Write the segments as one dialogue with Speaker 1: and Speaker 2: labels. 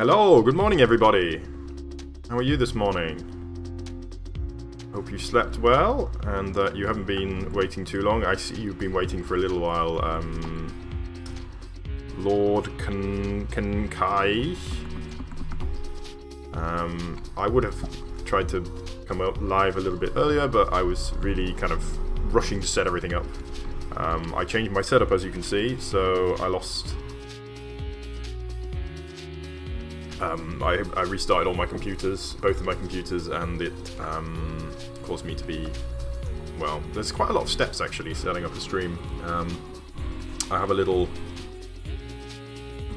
Speaker 1: Hello, good morning everybody. How are you this morning? Hope you slept well and that you haven't been waiting too long. I see you've been waiting for a little while. Lord Kankai. I would have tried to come out live a little bit earlier, but I was really kind of rushing to set everything up. I changed my setup, as you can see, so I lost... I restarted all my computers, both of my computers, and it caused me to be... Well, there's quite a lot of steps actually setting up a stream. I have a little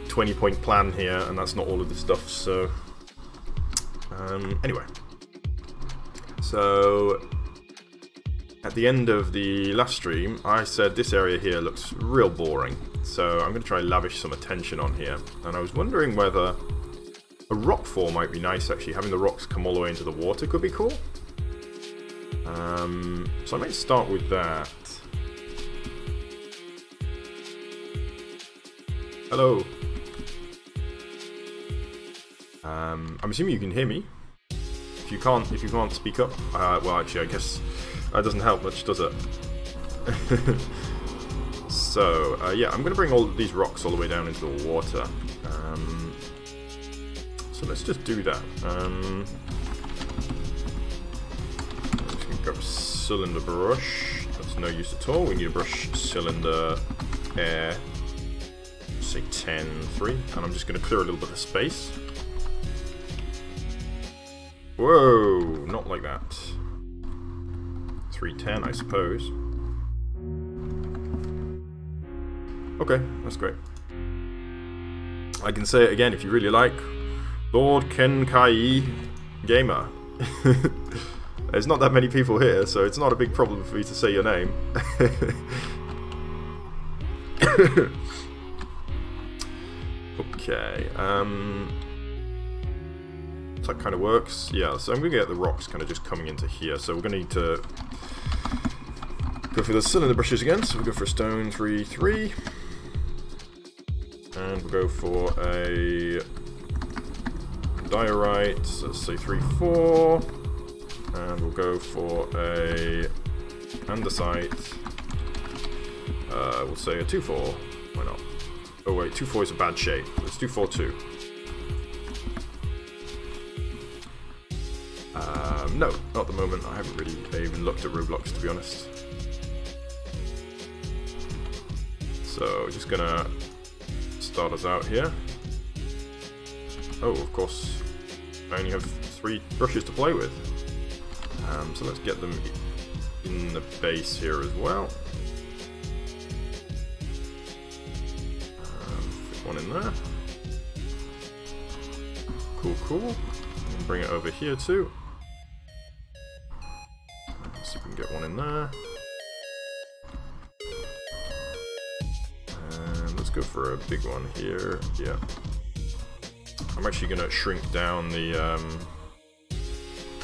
Speaker 1: 20-point plan here, and that's not all of the stuff, so... Anyway. So... At the end of the last stream, I said this area here looks real boring, so I'm going to try and lavish some attention on here. And I was wondering whether a rock fall might be nice, actually. Having the rocks come all the way into the water could be cool. So I might start with that. Hello. I'm assuming you can hear me. If you can't speak up, well, actually, I guess that doesn't help much, does it? So, yeah, I'm going to bring all these rocks all the way down into the water. So let's just do that. I'm just going to grab a cylinder brush. That's no use at all. We need a brush cylinder air, say 10-3, and I'm just going to clear a little bit of space. Whoa, not like that. 310, I suppose. Okay, that's great. I can say it again if you really like. Lord Kenkai Gamer. There's not that many people here, so it's not a big problem for me to say your name. Okay, so that kind of works. Yeah, so I'm going to get the rocks kind of just coming into here. So we're going to need to go for the cylinder brushes again. So we'll go for a stone 3-3. And we'll go for a diorite, so let's say 3-4. And we'll go for a andesite. We'll say a 2-4. Why not? Oh wait, 2-4 is a bad shape. Let's do 4-2. No, not at the moment. I haven't really even looked at Roblox, to be honest. So, just gonna start us out here. Oh, of course, I only have 3 brushes to play with. So let's get them in the base here as well. Fit one in there. Cool, cool. Bring it over here too. See if we can get one in there. And let's go for a big one here. Yeah. I'm actually going to shrink down the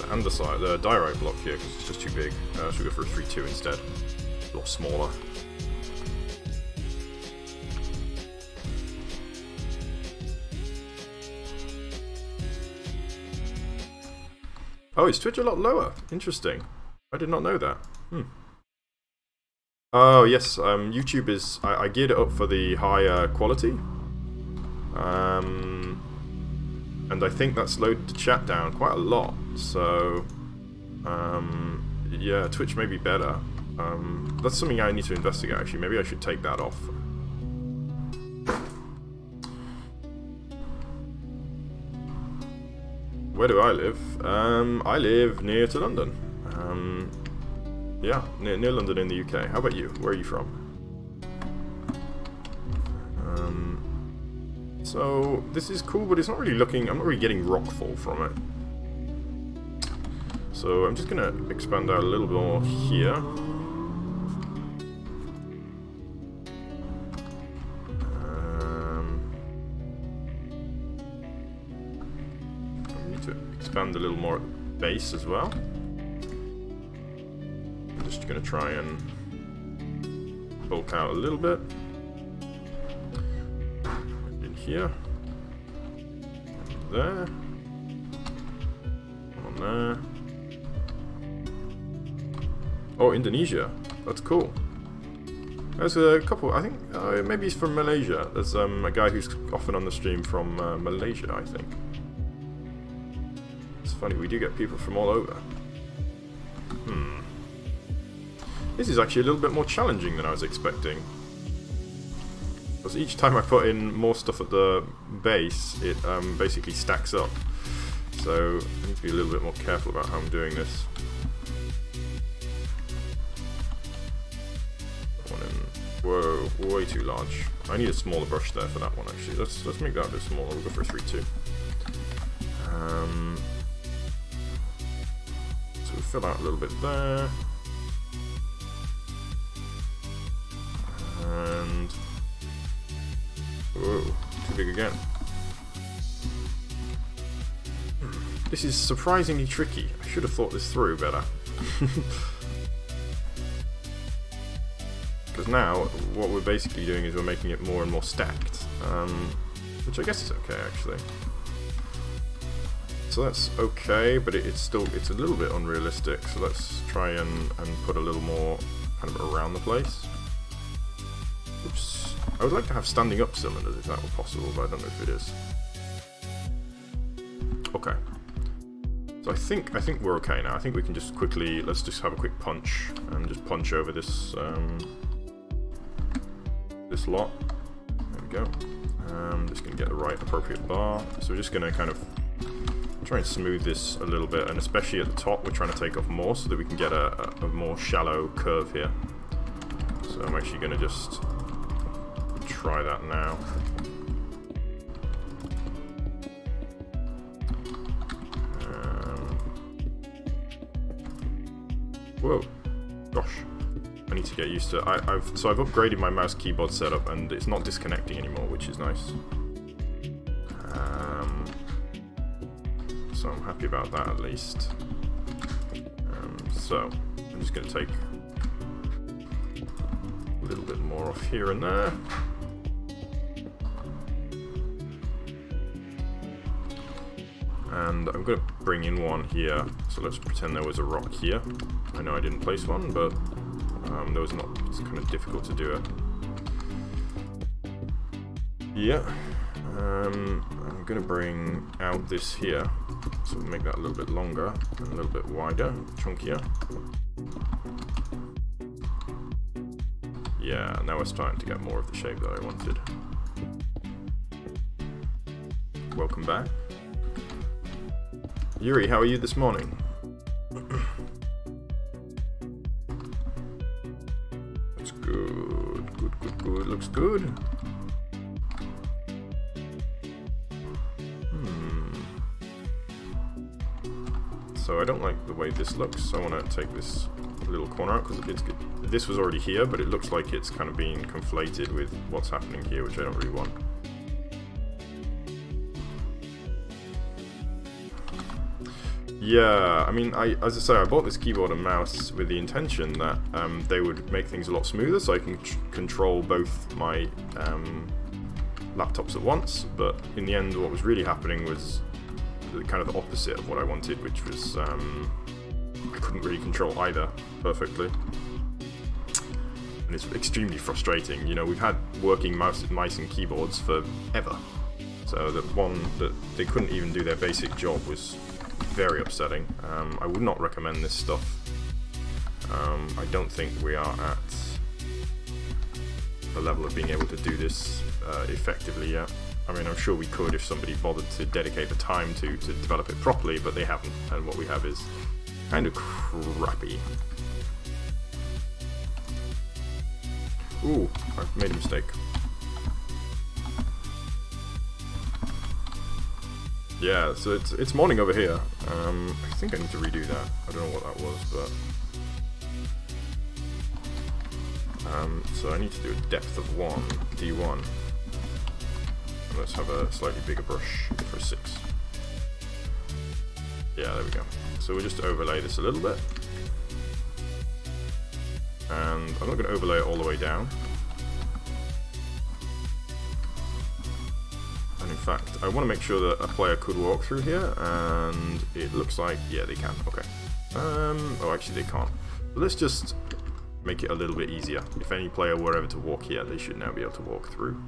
Speaker 1: andesite, the diorite block here because it's just too big. So we'll go for a 3-2 instead. A lot smaller. Oh, is Twitch a lot lower? Interesting. I did not know that. Oh, yes, YouTube is... I geared it up for the higher quality. And I think that slowed the chat down quite a lot. So, yeah, Twitch may be better. That's something I need to investigate, actually. Maybe I should take that off. Where do I live? I live near to London. Yeah, near London in the UK. How about you? Where are you from? So this is cool, but it's not really looking. I'm not really getting rockfall from it. So I'm just gonna expand out a little bit more here. Expand a little more at the base as well. I'm just going to try and bulk out a little bit in here. there. On there. Oh, Indonesia. That's cool. There's a couple, I think, maybe he's from Malaysia. There's a guy who's often on the stream from Malaysia, I think. It's funny, we do get people from all over. This is actually a little bit more challenging than I was expecting. Because each time I put in more stuff at the base, it basically stacks up. So I need to be a little bit more careful about how I'm doing this. Whoa, way too large. I need a smaller brush there for that one actually. Let's make that a bit smaller. We'll go for a 3-2. So we'll fill out a little bit there. And whoa, too big again. This is surprisingly tricky. I should have thought this through better. Because now, what we're basically doing is we're making it more and more stacked, which I guess is okay actually. So that's okay, but it's a little bit unrealistic. So let's try and put a little more kind of around the place. Oops. I would like to have standing up cylinders if that were possible, but I don't know if it is. Okay. So I think we're okay now. I think we can just quickly, let's just have a quick punch and just punch over this this lot. There we go. I'm just going to get the right appropriate bar. So we're just going to kind of try and smooth this a little bit, and especially at the top we're trying to take off more so that we can get a more shallow curve here. So I'm actually going to just try that now. Whoa, gosh, I need to get used to it. So I've upgraded my mouse keyboard setup and it's not disconnecting anymore, which is nice. So I'm happy about that at least. So I'm just going to take a little bit more off here and there. And I'm going to bring in one here, so let's pretend there was a rock here. I know I didn't place one, but there was not, it's kind of difficult to do it. Yeah, I'm going to bring out this here, so we'll make that a little bit longer, and a little bit wider, chunkier. Yeah, now we're starting to get more of the shape that I wanted. Welcome back. Yuri, how are you this morning? That's good, good, looks good. So I don't like the way this looks, so I want to take this little corner out, because this was already here, but it looks like it's kind of being conflated with what's happening here, which I don't really want. Yeah, I mean, as I say, I bought this keyboard and mouse with the intention that they would make things a lot smoother, so I can control both my laptops at once. But in the end, what was really happening was kind of the opposite of what I wanted, which was I couldn't really control either perfectly, and it's extremely frustrating. You know, we've had working mice and keyboards forever, so the one that they couldn't even do their basic job was very upsetting. I would not recommend this stuff. I don't think we are at the level of being able to do this effectively yet. I mean, I'm sure we could if somebody bothered to dedicate the time to develop it properly, but they haven't, and what we have is kind of crappy. Ooh, I've made a mistake. Yeah, so it's morning over here. I think I need to redo that. I don't know what that was, but so I need to do a depth of 1, D1. And let's have a slightly bigger brush for a 6. Yeah, there we go. So we'll just overlay this a little bit. And I'm not going to overlay it all the way down. And in fact, I want to make sure that a player could walk through here, and it looks like, yeah, they can. Okay. Oh, actually they can't. But let's just make it a little bit easier. If any player were ever to walk here, they should now be able to walk through.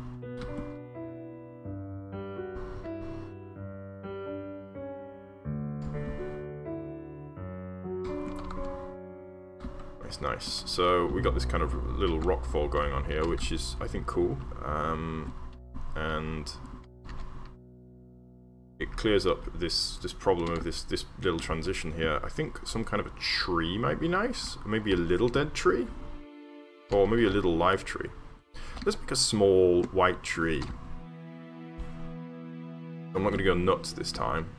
Speaker 1: Nice. So we got this kind of little rock fall going on here, which is, I think, cool. And it clears up this problem of this little transition here. I think some kind of a tree might be nice. Maybe a little dead tree, or maybe a little live tree. Let's make a small white tree. I'm not going to go nuts this time.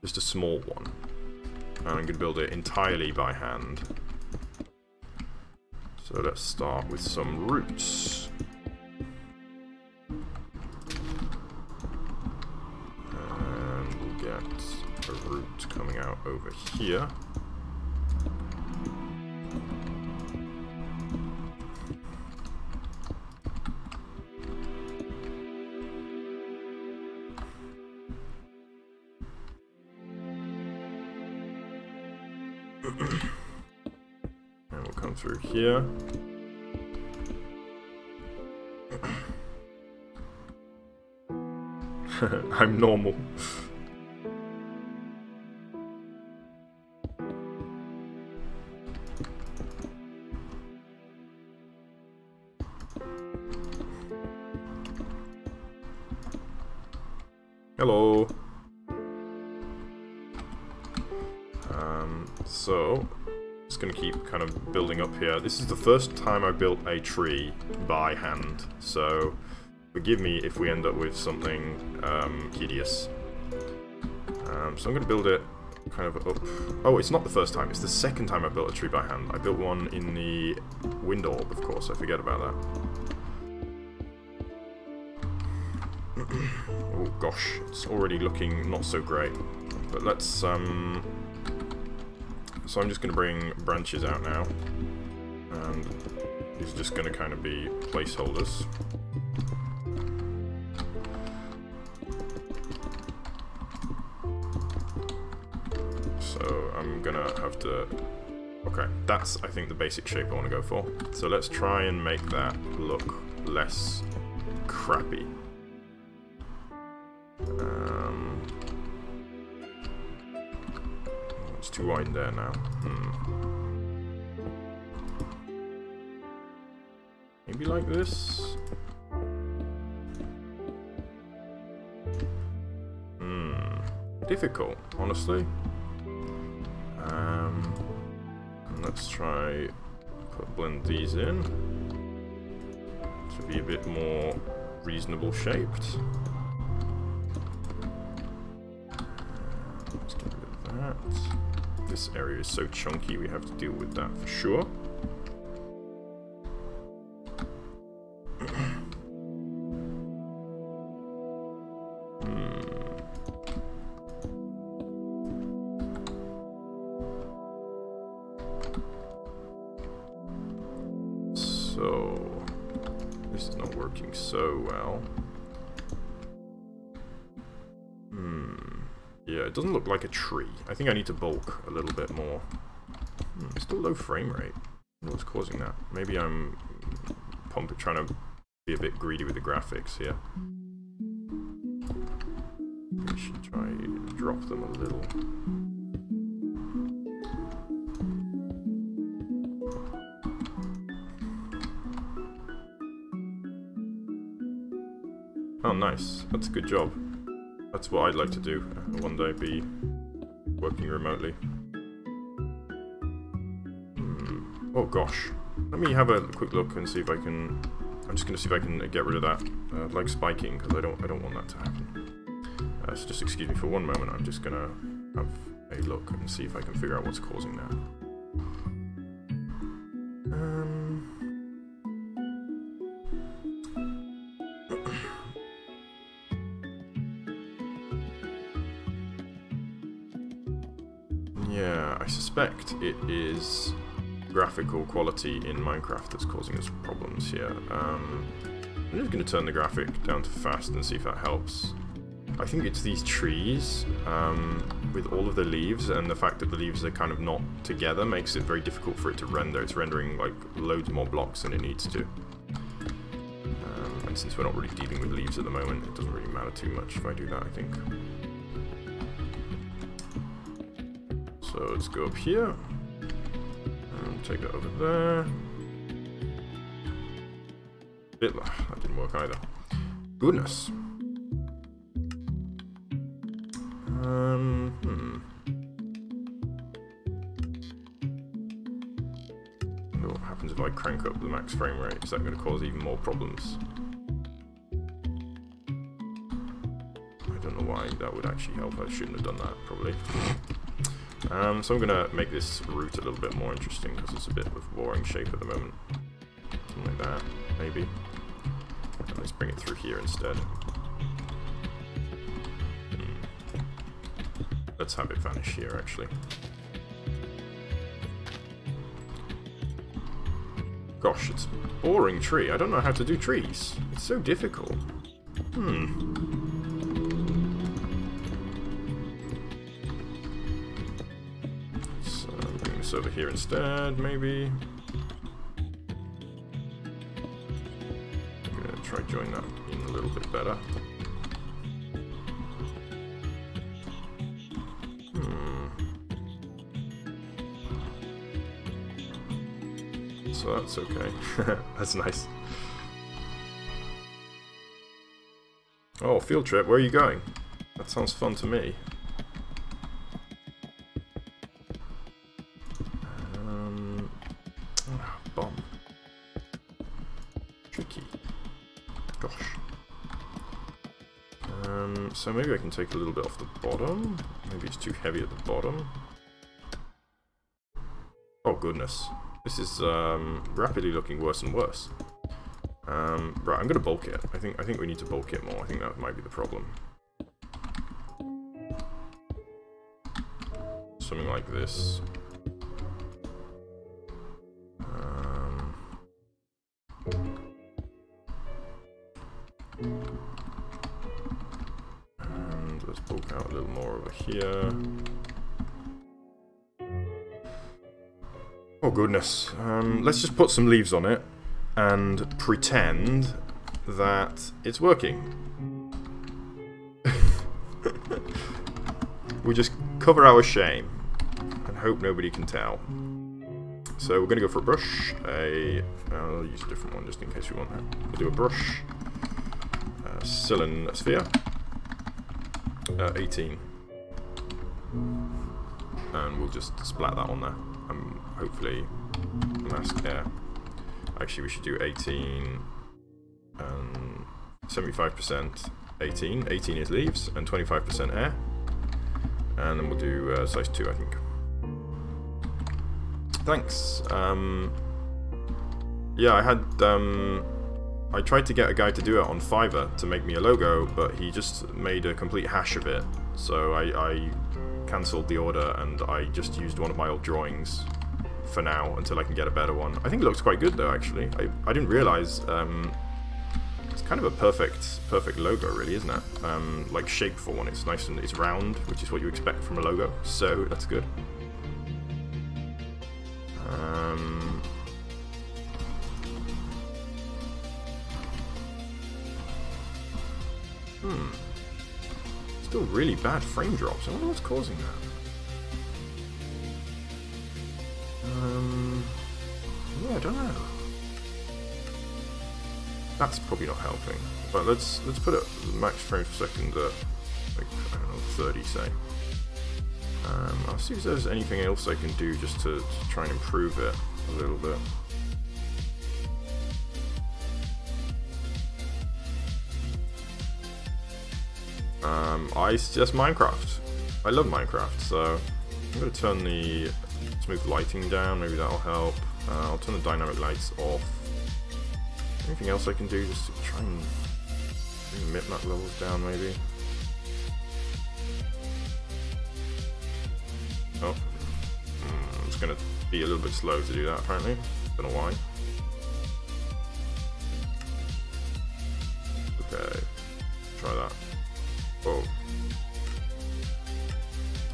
Speaker 1: Just a small one, and I'm going to build it entirely by hand. So let's start with some roots. And we'll get a root coming out over here. Through here. I'm normal. Hello. So just going to keep kind of building up here. This is the first time I built a tree by hand, so forgive me if we end up with something hideous. So I'm going to build it kind of up. Oh, it's not the first time, it's the second time I built a tree by hand. I built one in the wind orb, of course, I forget about that. Oh gosh, it's already looking not so great. But let's so I'm just going to bring branches out now, and these are just going to kind of be placeholders. So I'm going to have to... Okay, that's, I think, the basic shape I want to go for. So let's try and make that look less crappy. It's too wide there now. Maybe like this? Difficult, honestly. Let's try blend these in to be a bit more reasonable shaped. Let's get rid of that. This area is so chunky, we have to deal with that for sure. So, this is not working so well. Yeah, it doesn't look like a tree. I think I need to bulk a little bit more. Still low frame rate. I don't know what's causing that. Maybe I'm trying to be a bit greedy with the graphics here. We should try to drop them a little. Oh, nice. That's a good job. That's what I'd like to do. One day be working remotely. Oh gosh. Let me have a quick look and see if I can... I'm just going to see if I can get rid of that like spiking, because I don't want that to happen. So just excuse me for one moment. I'm just going to have a look and see if I can figure out what's causing that. Yeah, I suspect it is graphical quality in Minecraft that's causing us problems here. I'm just going to turn the graphic down to fast and see if that helps. I think it's these trees with all of the leaves, and the fact that the leaves are kind of not together makes it very difficult for it to render. It's rendering like loads more blocks than it needs to. And since we're not really dealing with leaves at the moment, it doesn't really matter too much if I do that, I think. So let's go up here and take it over there. That didn't work either. Goodness. What happens if I crank up the max frame rate? Is that going to cause even more problems? I don't know why that would actually help. I shouldn't have done that, probably. So I'm going to make this route a little bit more interesting because it's a bit of a boring shape at the moment. Something like that, maybe. And let's bring it through here instead. Let's have it vanish here, actually. Gosh, it's a boring tree. I don't know how to do trees. It's so difficult. So bring this over here instead, maybe. I'm gonna try join that in a little bit better. So that's okay. That's nice. Oh, field trip, where are you going? That sounds fun to me. Bomb. Tricky. Gosh. So maybe I can take a little bit off the bottom. Maybe it's too heavy at the bottom. Oh goodness. This is rapidly looking worse and worse. Right, I'm gonna bulk it. I think we need to bulk it more. I think that might be the problem. Something like this. And let's bulk out a little more over here. Oh goodness, let's just put some leaves on it and pretend that it's working. We just cover our shame and hope nobody can tell. So we're going to go for a brush, I'll use a different one just in case we want that. We'll do a brush, cylinder sphere, 18. And we'll just splat that on there. Hopefully mask air. Actually, we should do 18 and 75% 18. 18 is leaves and 25% air. And then we'll do size 2, I think. Thanks. Yeah, I tried to get a guy to do it on Fiverr to make me a logo, but he just made a complete hash of it. So I cancelled the order and I just used one of my old drawings for now until I can get a better one. I think it looks quite good though, actually. I didn't realise it's kind of a perfect logo, really, isn't it? Like shape for one. It's nice and it's round, which is what you expect from a logo. So that's good. Still really bad frame drops. I wonder what's causing that. Yeah, I don't know. That's probably not helping. But let's put it max frames per second at, like, I don't know, 30, say. I'll see if there's anything else I can do just to try and improve it a little bit. I suggest Minecraft. I love Minecraft, so I'm going to turn the smooth lighting down, maybe that'll help. I'll turn the dynamic lights off. Anything else I can do just to try and bring the bitmap levels down, maybe? Oh. It's going to be a little bit slow to do that, apparently. Don't know why. Okay. Try that. Oh.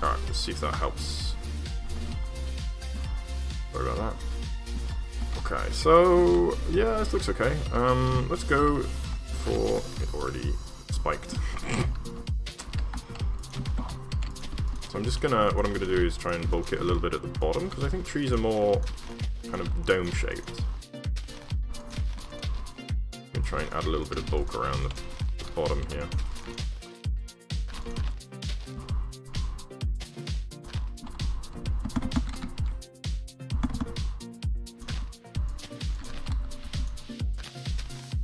Speaker 1: Alright, let's see if that helps. Sorry about that. Okay, so yeah, this looks okay. Let's go for it already spiked. So I'm just gonna, what I'm gonna do is try and bulk it a little bit at the bottom, because I think trees are more kind of dome shaped. I'm gonna try and add a little bit of bulk around the bottom here.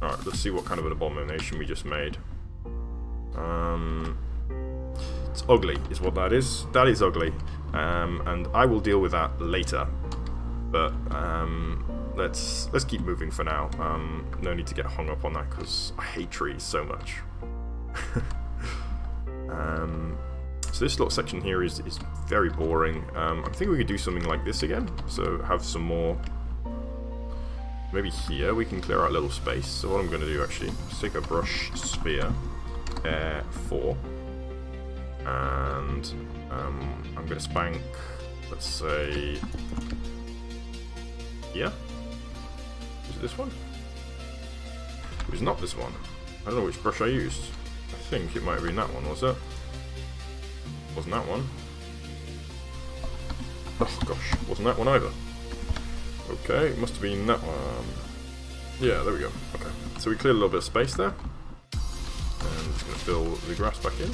Speaker 1: Alright, let's see what kind of an abomination we just made. It's ugly, is what that is. That is ugly. And I will deal with that later. But let's keep moving for now. No need to get hung up on that because I hate trees so much. So this little section here is very boring. I think we could do something like this again. So have some more. Maybe here we can clear out a little space. So what I'm going to do actually is take a brush sphere, 4, and I'm going to spank, let's say, here. Is it this one? It was not this one. I don't know which brush I used. I think it might have been that one, was it? Wasn't that one? Oh gosh, wasn't that one either. Okay, it must have been that one. Yeah, there we go. Okay, so we cleared a little bit of space there. And I'm just going to fill the grass back in.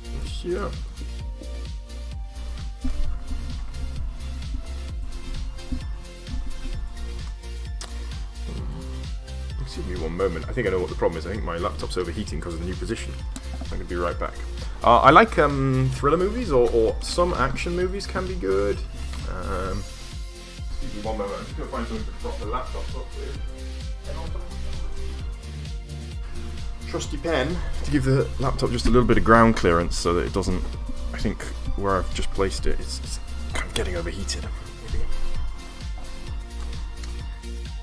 Speaker 1: And here. Excuse me one moment. I think I know what the problem is. I think my laptop's overheating because of the new position. I'm going to be right back. I like thriller movies, or some action movies can be good. Excuse me one moment, I'm just going to find something to prop the laptop up with. Trusty pen to give the laptop just a little bit of ground clearance so that it doesn't, I think where I've just placed it, it's kind of getting overheated. Maybe.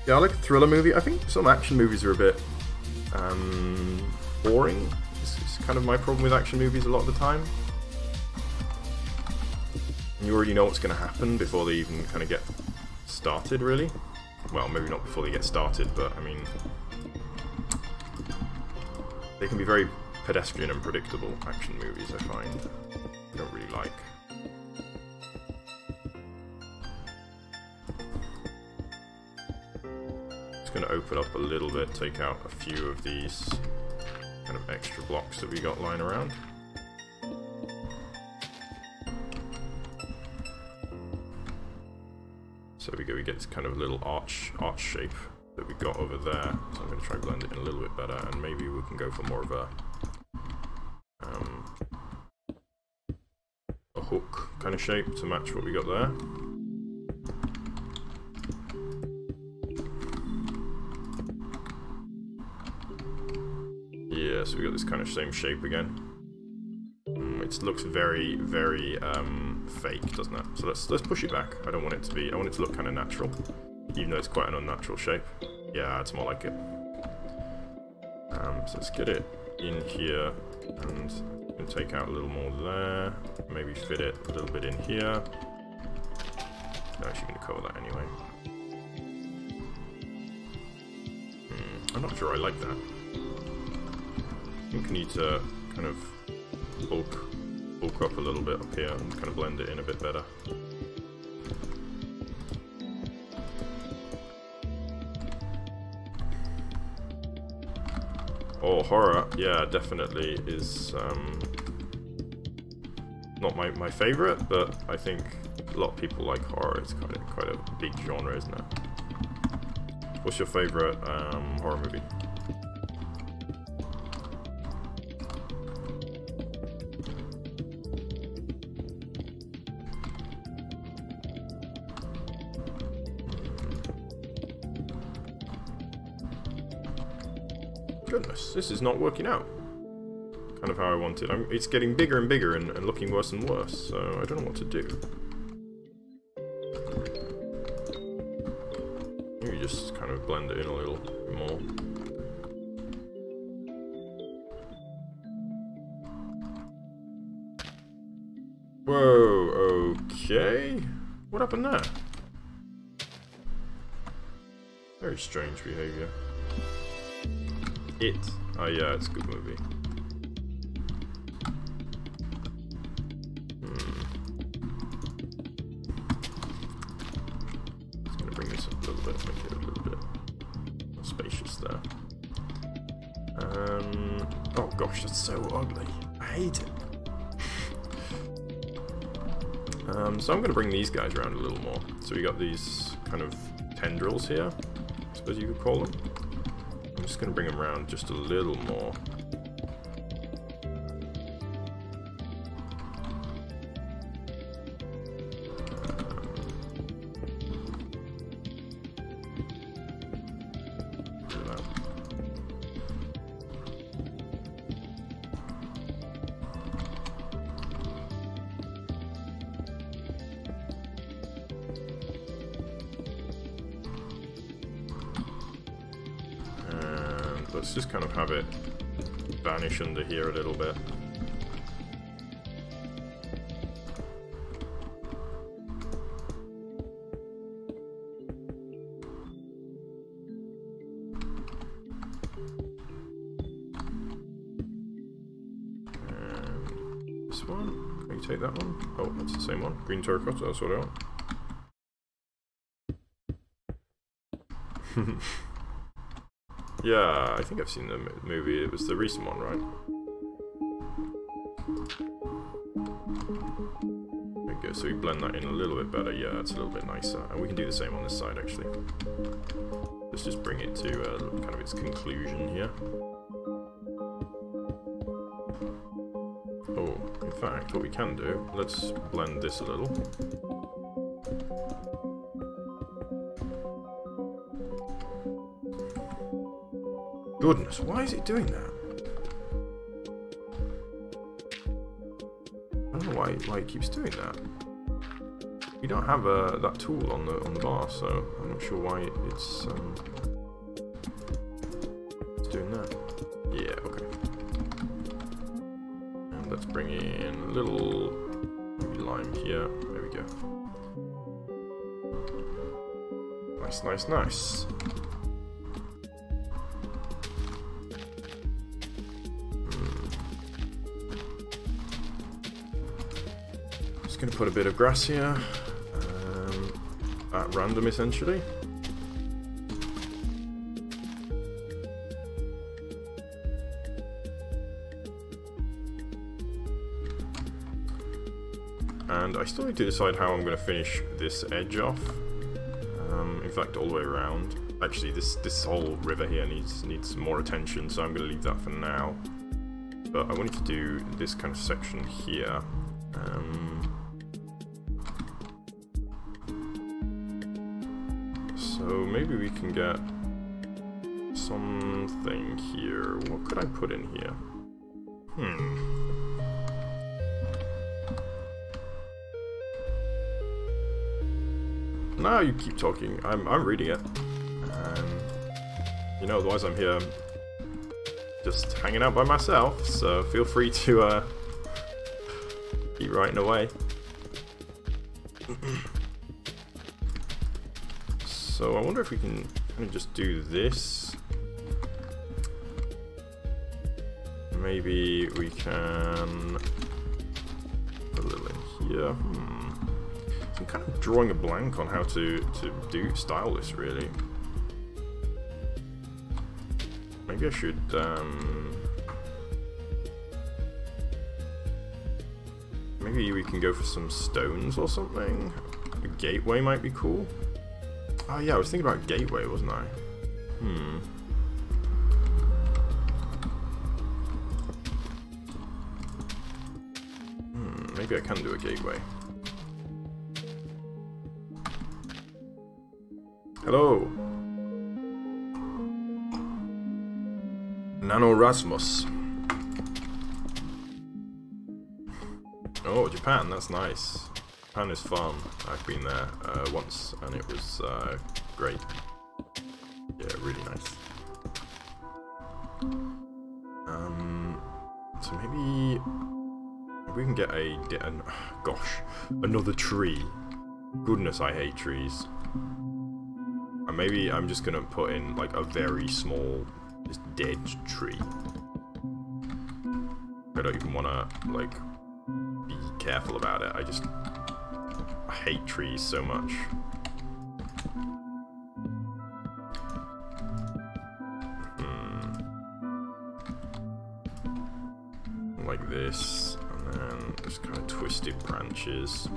Speaker 1: Yeah, I like a thriller movie. I think some action movies are a bit boring. It's kind of my problem with action movies a lot of the time. You already know what's going to happen before they even kind of get started, really. Well, maybe not before they get started, but I mean, they can be very pedestrian and predictable, action movies, I find. I don't really like. Just going to open up a little bit, take out a few of these kind of extra blocks that we got lying around. So we get this kind of little arch shape that we got over there. So I'm going to try and blend it in a little bit better, and maybe we can go for more of a hook kind of shape to match what we got there. Yeah, so we got this kind of same shape again. It looks very, very fake, doesn't it? So let's push it back. I don't want it to be. I want it to look kind of natural, even though it's quite an unnatural shape. Yeah, it's more like it. So let's get it in here and take out a little more there. Maybe fit it a little bit in here. I'm actually going to cover that anyway. I'm not sure I like that. I think we need to kind of bulk up a little bit up here and kind of blend it in a bit better. Oh, horror, yeah, definitely is not my favourite, but I think a lot of people like horror. It's quite a big genre, isn't it? What's your favourite horror movie? Goodness, this is not working out. Kind of how I wanted. It's getting bigger and bigger and looking worse and worse, so I don't know what to do. Maybe just kind of blend it in a little more. Whoa, okay. What happened there? Very strange behavior. It. Oh yeah, it's a good movie. Just gonna bring this up a little bit, make it a little bit more spacious there. Oh gosh, that's so ugly. I hate it. So I'm going to bring these guys around a little more. So we got these kind of tendrils here, I suppose you could call them. I'm just going to bring them around just a little more. Let's just kind of have it vanish under here a little bit. And this one, can you take that one? Oh, that's the same one. Green terracotta, that's what I want. Yeah, I think I've seen the movie. It was the recent one, right? There we go. So we blend that in a little bit better. Yeah, it's a little bit nicer. And we can do the same on this side, actually. Let's just bring it to kind of its conclusion here. Oh, in fact, what we can do, let's blend this a little. Goodness, why is it doing that? I don't know why it keeps doing that. We don't have that tool on the bar, so I'm not sure why it's doing that. Yeah, okay. And let's bring in a little maybe lime here. There we go. Nice, nice, nice. Going to put a bit of grass here, at random essentially. And I still need to decide how I'm going to finish this edge off. In fact, all the way around. Actually, this whole river here needs some more attention, so I'm going to leave that for now. But I wanted to do this kind of section here. So maybe we can get something here. What could I put in here? No, you keep talking. I'm reading it. You know, otherwise I'm here just hanging out by myself, so feel free to keep writing away. So I wonder if we can kind of just do this. Maybe we can put a little in here. I'm kind of drawing a blank on how to style this, really. Maybe I should maybe we can go for some stones or something. A gateway might be cool. Oh yeah, I was thinking about gateway, wasn't I? Maybe I can do a gateway. Hello. Nano Rasmus. Oh, Japan, that's nice. Japan is fun. I've been there once and it was great. Yeah, really nice. So maybe We can get gosh, another tree. Goodness, I hate trees. And maybe I'm just gonna put in like a very small, just dead tree. I don't even wanna like be careful about it. I hate trees so much. Like this, and then just kind of twisted branches.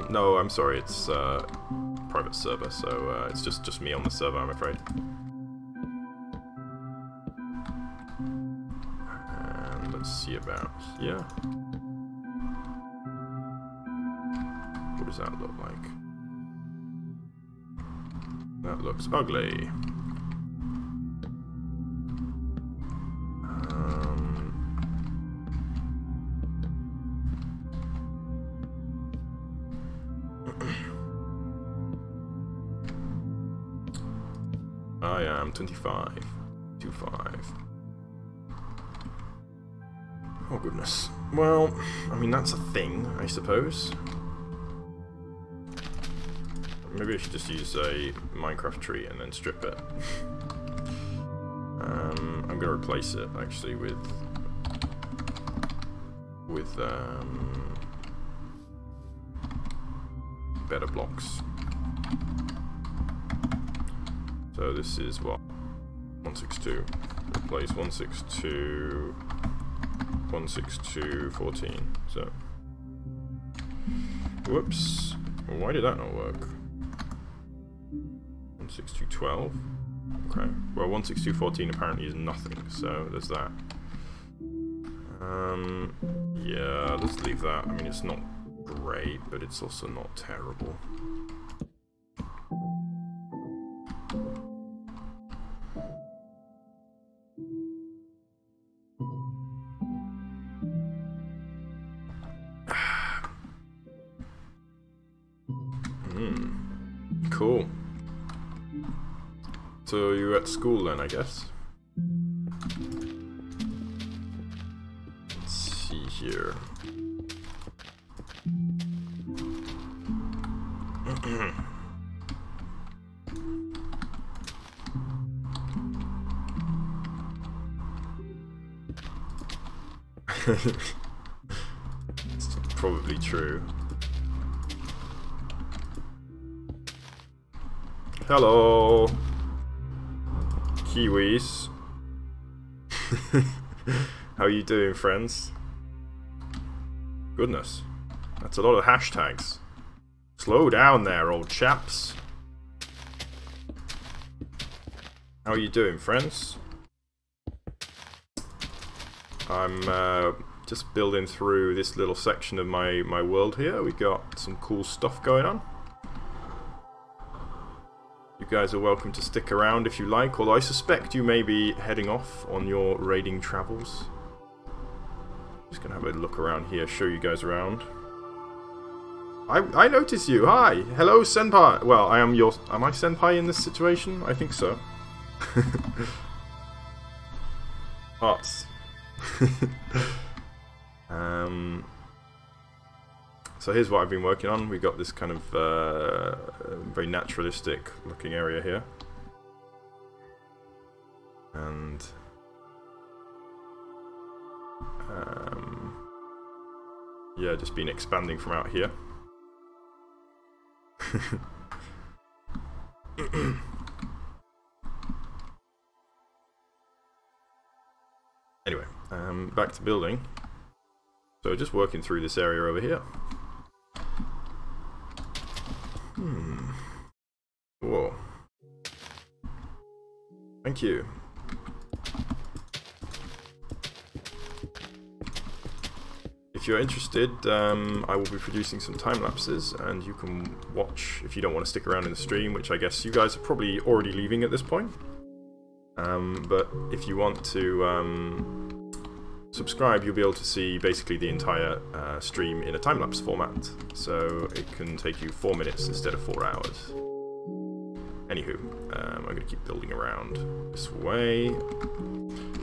Speaker 1: No, I'm sorry, it's private server, so it's just me on the server, I'm afraid. And let's see about here. What does that look like? That looks ugly. I am 25. 25. Oh goodness. Well, I mean that's a thing, I suppose. Maybe I should just use a Minecraft tree and then strip it. I'm gonna replace it actually with better blocks. So this is what? 162. Replace 162, 162, 14. So, whoops. Why did that not work? 162, 12. Okay. Well, 162, 14 apparently is nothing. So there's that. Yeah, let's leave that. I mean, it's not great, but it's also not terrible. Cool. So you're at school then, I guess? Let's see here. It's probably true. Hello, Kiwis. How you doing, friends? Goodness, that's a lot of hashtags. Slow down there, old chaps. How are you doing, friends? I'm just building through this little section of my world here. We got some cool stuff going on. You guys are welcome to stick around if you like, although I suspect you may be heading off on your raiding travels. Just gonna have a look around here, show you guys around. I notice you. Hi, hello, senpai. Well, am I senpai in this situation? I think so. Arts. So here's what I've been working on. We've got this kind of very naturalistic looking area here. And yeah, just been expanding from out here. Anyway, back to building. So just working through this area over here. Whoa. Thank you. If you're interested, I will be producing some time lapses, and you can watch if you don't want to stick around in the stream, which I guess you guys are probably already leaving at this point. But if you want to subscribe, you'll be able to see basically the entire stream in a time-lapse format, so it can take you 4 minutes instead of 4 hours. Anywho, I'm going to keep building around this way.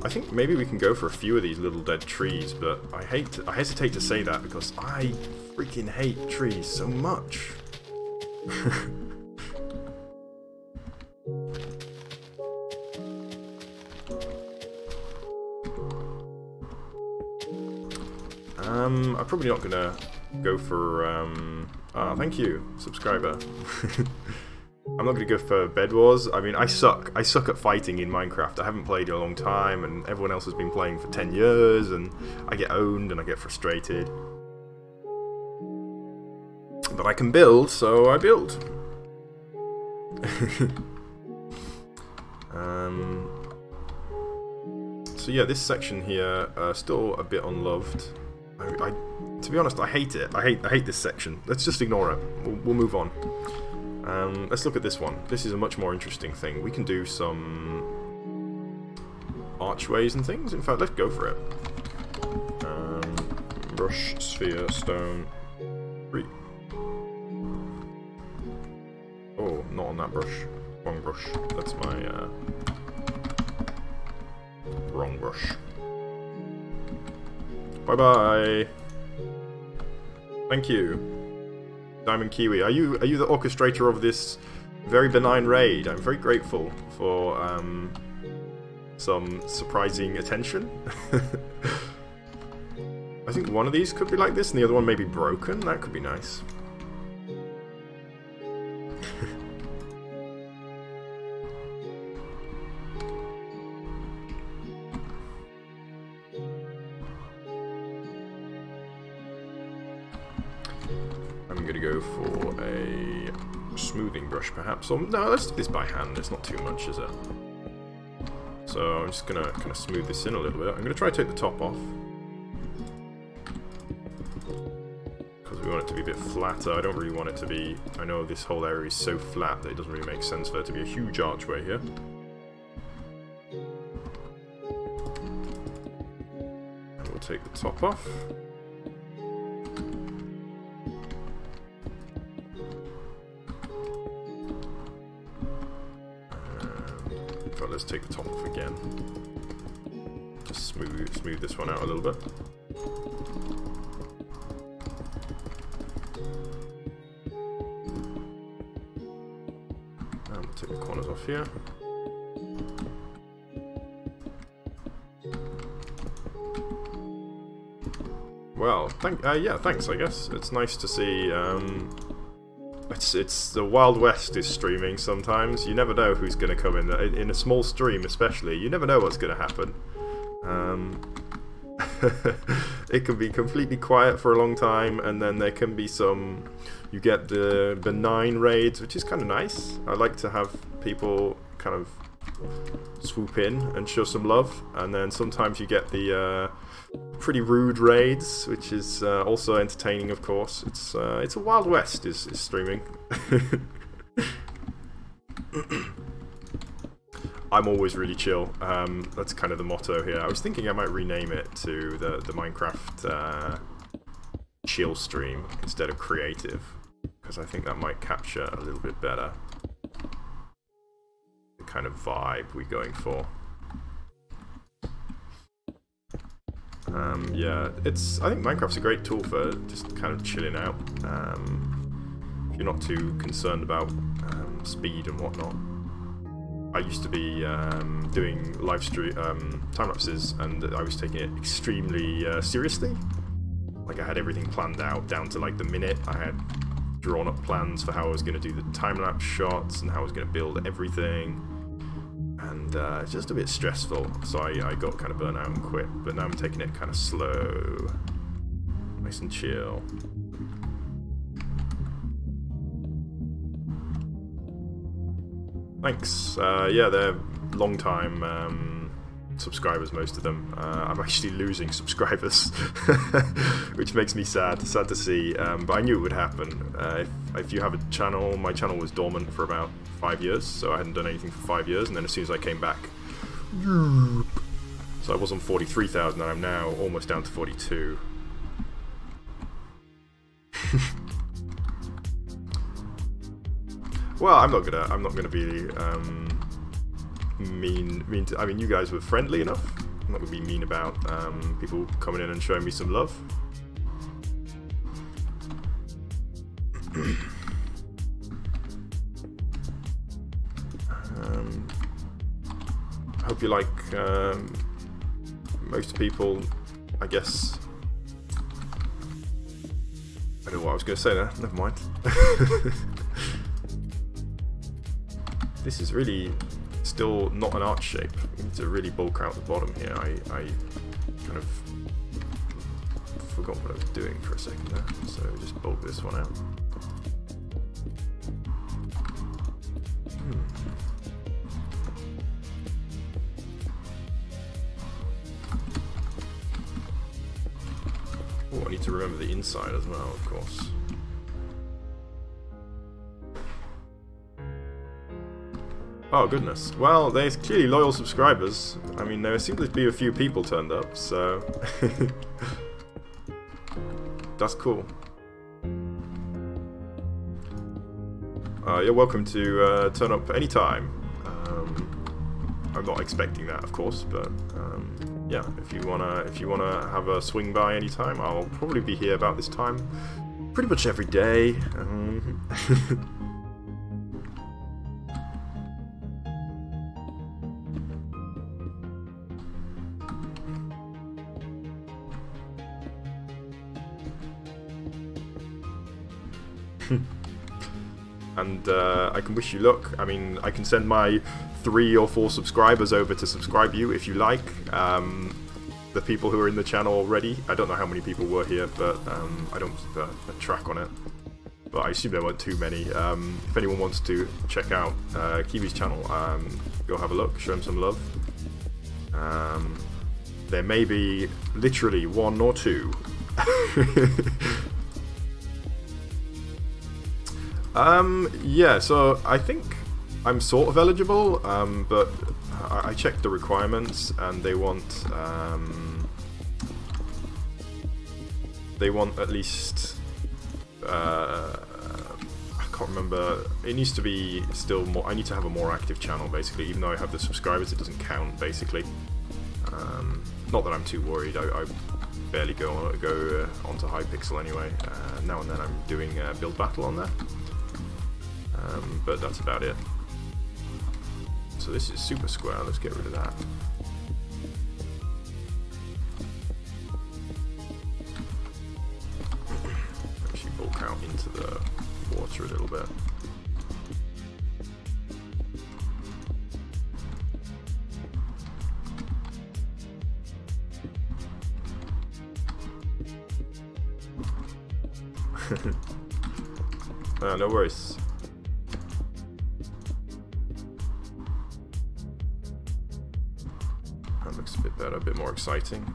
Speaker 1: I think maybe we can go for a few of these little dead trees, but I hesitate to say that because I freaking hate trees so much. I'm probably not gonna go for thank you, subscriber. I'm not gonna go for Bed Wars. I mean, I suck at fighting in Minecraft. I haven't played in a long time, and everyone else has been playing for 10 years, and I get owned and I get frustrated. But I can build, so I build. So yeah, this section here still a bit unloved. To be honest, I hate it. I hate this section. Let's just ignore it. We'll move on. Let's look at this one. This is a much more interesting thing. We can do some archways and things. In fact, let's go for it. Brush, sphere, stone, 3. Oh, not on that brush. Wrong brush. That's my wrong brush. Bye-bye. Thank you. Diamond Kiwi. Are you the orchestrator of this very benign raid? I'm very grateful for some surprising attention. I think one of these could be like this and the other one may be broken. That could be nice. I'm gonna go for a smoothing brush perhaps, or no, let's do this by hand, it's not too much, is it? So I'm just gonna kind of smooth this in a little bit. I'm gonna try to take the top off, because we want it to be a bit flatter. I don't really want it to be, I know this whole area is so flat that it doesn't really make sense for there to be a huge archway here. And we'll take the top off. Let's take the top off again. Just smooth this one out a little bit. And we'll take the corners off here. Well, yeah, thanks. I guess it's nice to see. It's the Wild West is streaming sometimes. You never know who's going to come in a small stream, especially. You never know what's going to happen. It can be completely quiet for a long time, and then there can be some. You get the benign raids, which is kind of nice. I like to have people kind of swoop in and show some love, and then sometimes you get the pretty rude raids, which is also entertaining, of course. It's a Wild West is streaming. I'm always really chill. That's kind of the motto here. I was thinking I might rename it to the Minecraft chill stream instead of creative, because I think that might capture a little bit better the kind of vibe we're going for. Yeah, I think Minecraft's a great tool for just kind of chilling out. If you're not too concerned about speed and whatnot. I used to be doing live stream time lapses, and I was taking it extremely seriously. Like I had everything planned out down to like the minute. I had drawn up plans for how I was going to do the time lapse shots and how I was going to build everything. And it's just a bit stressful, so I got kind of burnt out and quit. But now I'm taking it kind of slow, nice and chill. Thanks. Yeah, they're long time subscribers, most of them. I'm actually losing subscribers, which makes me sad to see. But I knew it would happen. If you have a channel, my channel was dormant for about 5 years, so I hadn't done anything for 5 years, and then as soon as I came back, so I was on 43,000, and I'm now almost down to 42. Well, I'm not gonna be mean to, I mean, you guys were friendly enough. I'm not gonna be mean about people coming in and showing me some love. Hope you like most people, I guess. I don't know what I was going to say there, never mind. This is really still not an arch shape. We need to really bulk out the bottom here. I kind of forgot what I was doing for a second there, so just bulk this one out. Oh, I need to remember the inside as well, of course. Oh goodness. Well, there's clearly loyal subscribers. I mean, there seem to be a few people turned up, so that's cool. You're welcome to turn up anytime. I'm not expecting that, of course, but yeah, if you wanna have a swing by anytime, I'll probably be here about this time, pretty much every day. And I can wish you luck. I mean, I can send my 3 or 4 subscribers over to subscribe you if you like. The people who are in the channel already, I don't know how many people were here, but I don't keep a track on it. But I assume there weren't too many. If anyone wants to check out Kiwi's channel, go have a look, show him some love. There may be literally 1 or 2. Yeah, so I think I'm sort of eligible, but I checked the requirements and they want at least I can't remember, it needs to be still more, I need to have a more active channel basically. Even though I have the subscribers, it doesn't count basically. Not that I'm too worried, I barely go onto Hypixel anyway. Now and then I'm doing build battle on there. But that's about it. So this is super square, let's get rid of that. Actually bulk out into the water a little bit. No worries. That looks a bit better, a bit more exciting.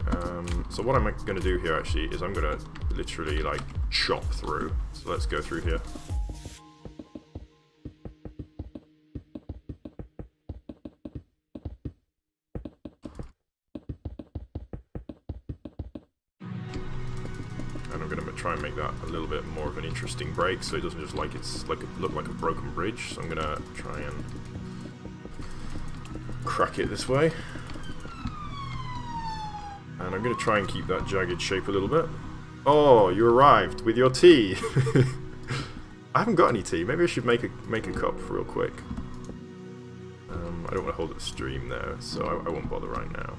Speaker 1: So what I'm going to do here actually is I'm going to literally like chop through. So let's go through here. And I'm going to try and make that a little bit more of an interesting break, so it doesn't just look like a broken bridge. So I'm going to try and crack it this way. And I'm going to try and keep that jagged shape a little bit. Oh, you arrived with your tea. I haven't got any tea. Maybe I should make a cup real quick. I don't want to hold up the stream though, so I won't bother right now.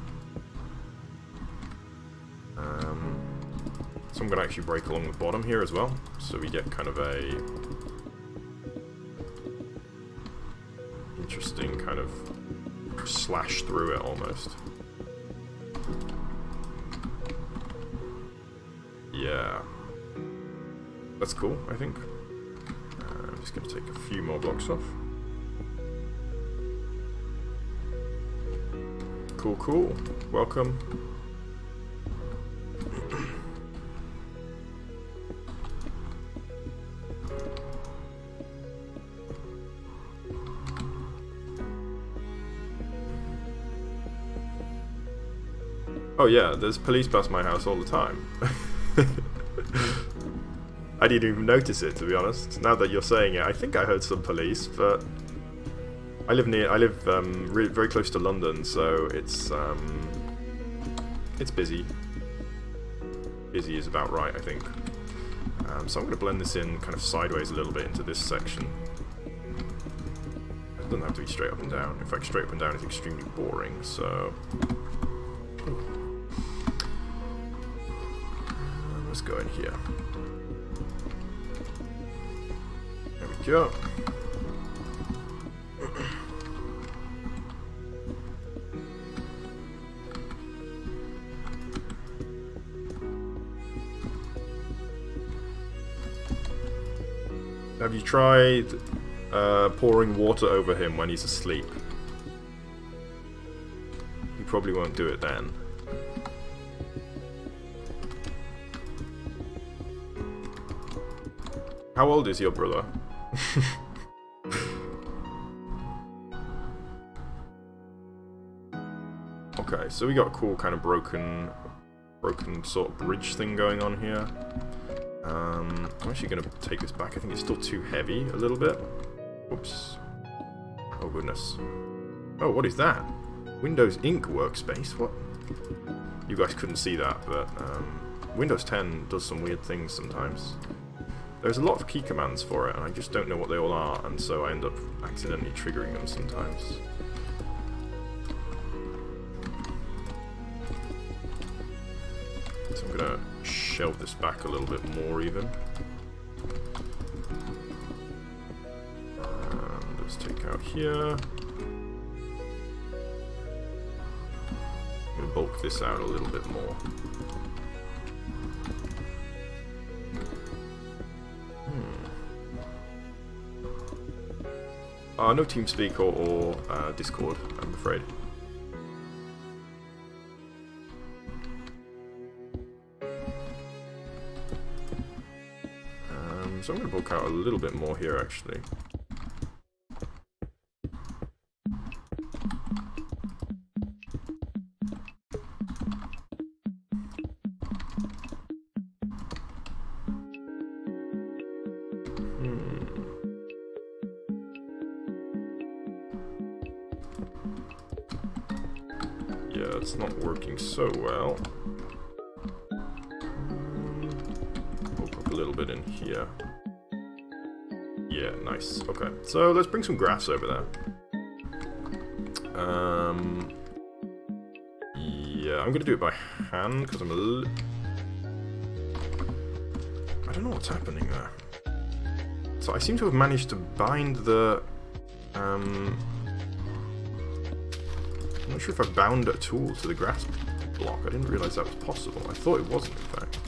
Speaker 1: So I'm going to actually break along the bottom here as well, so we get kind of a interesting kind of slash through it almost. Yeah, that's cool, I think. I'm just going to take a few more blocks off. Cool, cool. Welcome. Oh yeah, there's police past my house all the time. I didn't even notice it, to be honest. Now that you're saying it, I think I heard some police, but I live very close to London, so it's busy. Busy is about right, I think. So I'm going to blend this in kind of sideways a little bit into this section. It doesn't have to be straight up and down. In fact, straight up and down is extremely boring, so... let's go in here. There we go. Have you tried pouring water over him when he's asleep? You probably won't do it then. How old is your brother? Okay, so we got a cool kind of broken sort of bridge thing going on here. I'm actually going to take this back. I think it's still too heavy a little bit. Whoops. Oh goodness. Oh, what is that? Windows Ink workspace? What? You guys couldn't see that, but Windows 10 does some weird things sometimes. There's a lot of key commands for it, and I just don't know what they all are, and so I end up accidentally triggering them sometimes. So I'm gonna shelve this back a little bit more even. And let's take out here. I'm gonna bulk this out a little bit more. No TeamSpeak or Discord, I'm afraid. So I'm going to bulk out a little bit more here, actually. Yeah, it's not working so well. Bulk up a little bit in here. Yeah, nice. Okay, so let's bring some grass over there. Yeah, I'm gonna do it by hand because I'm a I don't know what's happening there. So I seem to have managed to bind the I'm not sure if I bound a tool to the grass block. I didn't realize that was possible. I thought it wasn't, in fact.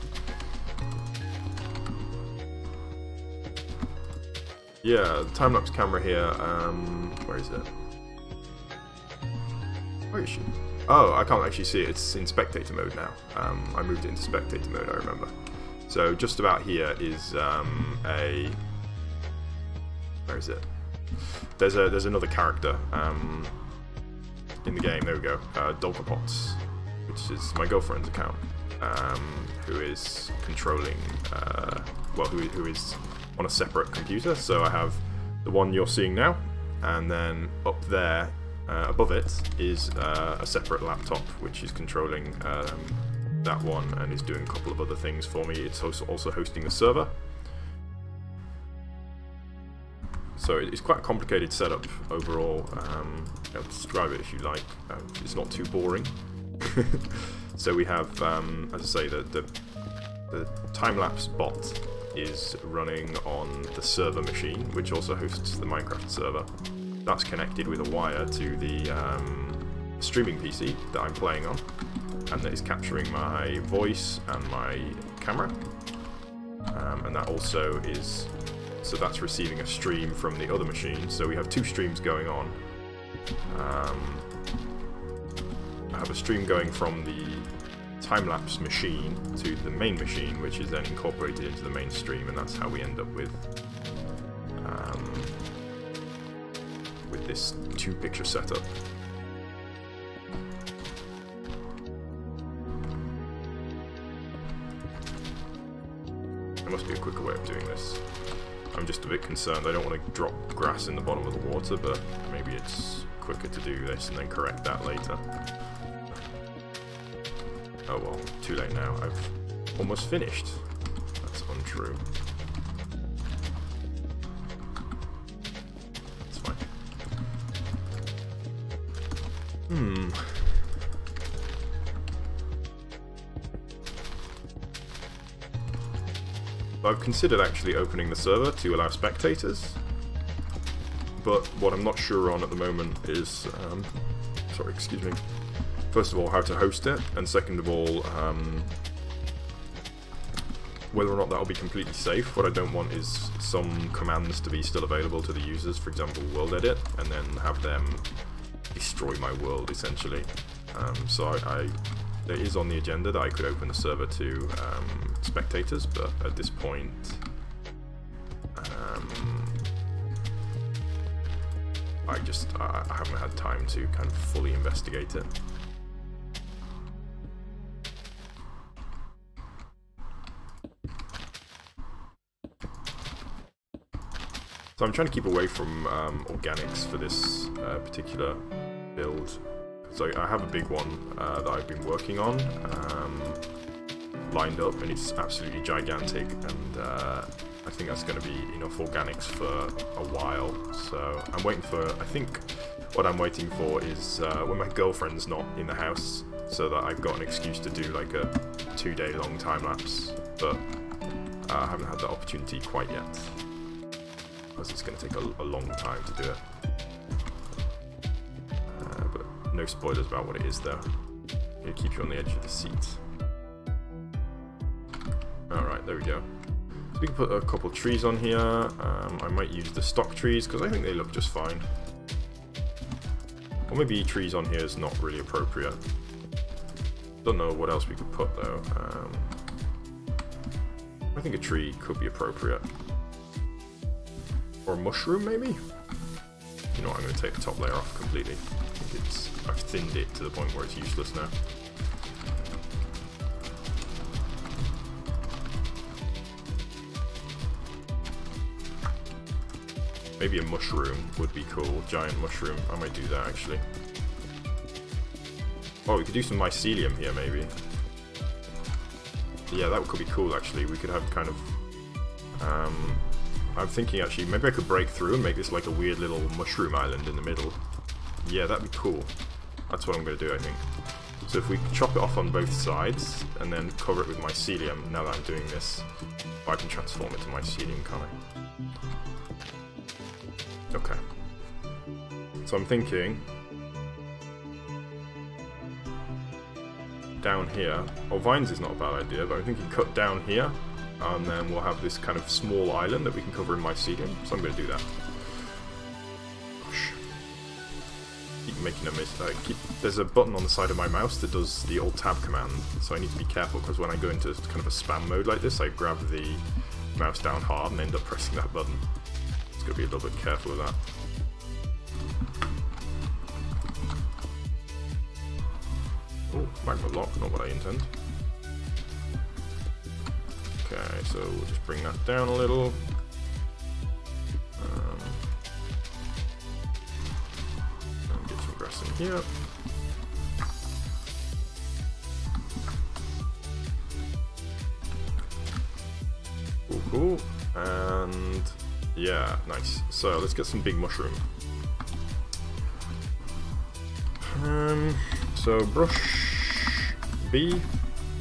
Speaker 1: Yeah, the time-lapse camera here, where is it? Where is she? Oh, I can't actually see it. It's in spectator mode now. I moved it into spectator mode, I remember. So just about here is where is it? There's another character in the game. There we go. Dolkapots, which is my girlfriend's account, who is controlling. Well, who is on a separate computer. So I have the one you're seeing now, and then up there, above it, is a separate laptop which is controlling that one and is doing a couple of other things for me. It's also hosting a server. So it's quite a complicated setup overall. I'll describe it if you like. It's not too boring. So we have, as I say, the time-lapse bot is running on the server machine, which also hosts the Minecraft server. That's connected with a wire to the streaming PC that I'm playing on, and that is capturing my voice and my camera. And that also is, so that's receiving a stream from the other machine. So we have two streams going on. I have a stream going from the time-lapse machine to the main machine, which is then incorporated into the main stream, and that's how we end up with this two-picture setup. There must be a quicker way of doing a bit concerned. I don't want to drop grass in the bottom of the water, but maybe it's quicker to do this and then correct that later. Oh well, too late now. I've almost finished. That's untrue. That's fine. I've considered actually opening the server to allow spectators, but what I'm not sure on at the moment is, sorry, excuse me, first of all, how to host it, and second of all, whether or not that'll be completely safe. What I don't want is some commands to be still available to the users, for example, world edit, and then have them destroy my world, essentially. So it is on the agenda that I could open the server to spectators, but at this point, I haven't had time to kind of fully investigate it. So I'm trying to keep away from organics for this particular build. So I have a big one that I've been working on, lined up, and it's absolutely gigantic, and I think that's going to be enough organics for a while. So I'm waiting for, I think what I'm waiting for is when my girlfriend's not in the house, so that I've got an excuse to do like a 2-day long time lapse, but I haven't had that opportunity quite yet, because it's going to take a long time to do it. No spoilers about what it is though. It'll keep you on the edge of the seat. Alright, there we go. So we can put a couple trees on here. I might use the stock trees because I think they look just fine. Or maybe trees on here is not really appropriate. Don't know what else we could put though. I think a tree could be appropriate. Or a mushroom maybe? You know what, I'm going to take the top layer off completely. I've thinned it to the point where it's useless now. Maybe a mushroom would be cool, giant mushroom. I might do that actually. Oh, we could do some mycelium here maybe. Yeah, that could be cool actually. We could have kind of... I'm thinking actually, maybe I could break through and make this like a weird little mushroom island in the middle. Yeah, that'd be cool. That's what I'm going to do, I think. So if we chop it off on both sides, and then cover it with mycelium, now that I'm doing this, I can transform it to mycelium, can't I? Okay. So I'm thinking... down here... Oh, vines is not a bad idea, but I'm thinking cut down here, and then we'll have this kind of small island that we can cover in mycelium, so I'm going to do that. Making a mistake. There's a button on the side of my mouse that does the Alt-Tab command, so I need to be careful because when I go into kind of a spam mode like this, I grab the mouse down hard and end up pressing that button. Just gotta be a little bit careful of that. Oh, magma lock, not what I intend. Okay, so we'll just bring that down a little. In here. Cool, cool. And yeah, nice. So let's get some big mushroom. So brush B,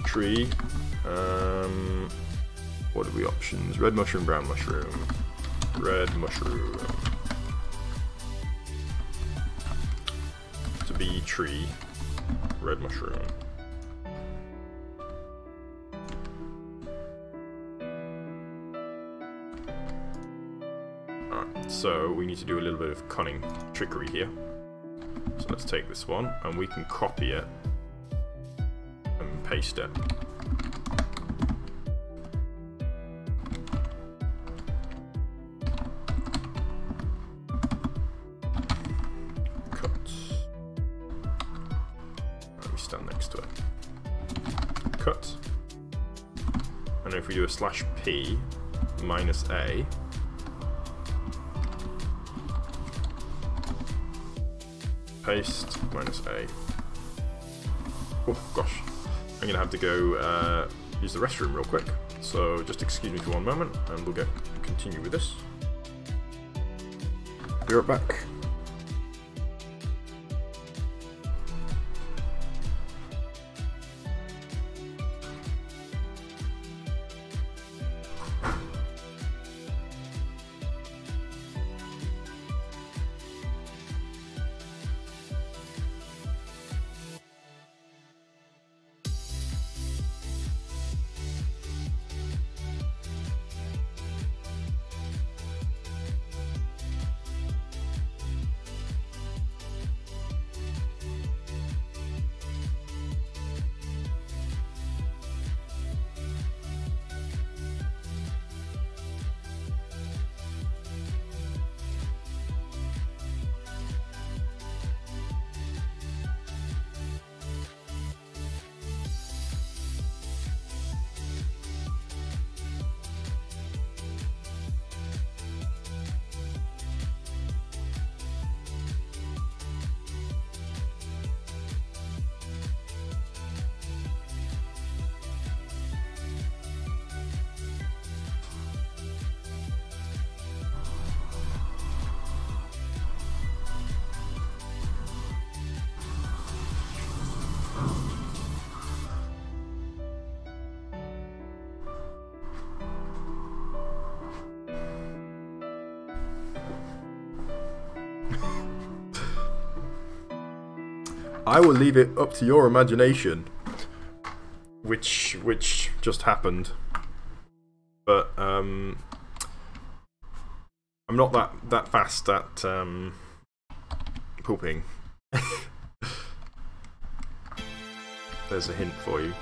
Speaker 1: tree. What are we options? Red mushroom, brown mushroom, red mushroom. B tree, red mushroom. Alright, so we need to do a little bit of cunning trickery here. So let's take this one and we can copy it and paste it. If we do a /p -a, paste, minus A. Oh gosh, I'm gonna have to go use the restroom real quick. So just excuse me for one moment, and we'll continue with this. Be right back. I will leave it up to your imagination, which just happened. But I'm not that fast at pooping. There's a hint for you.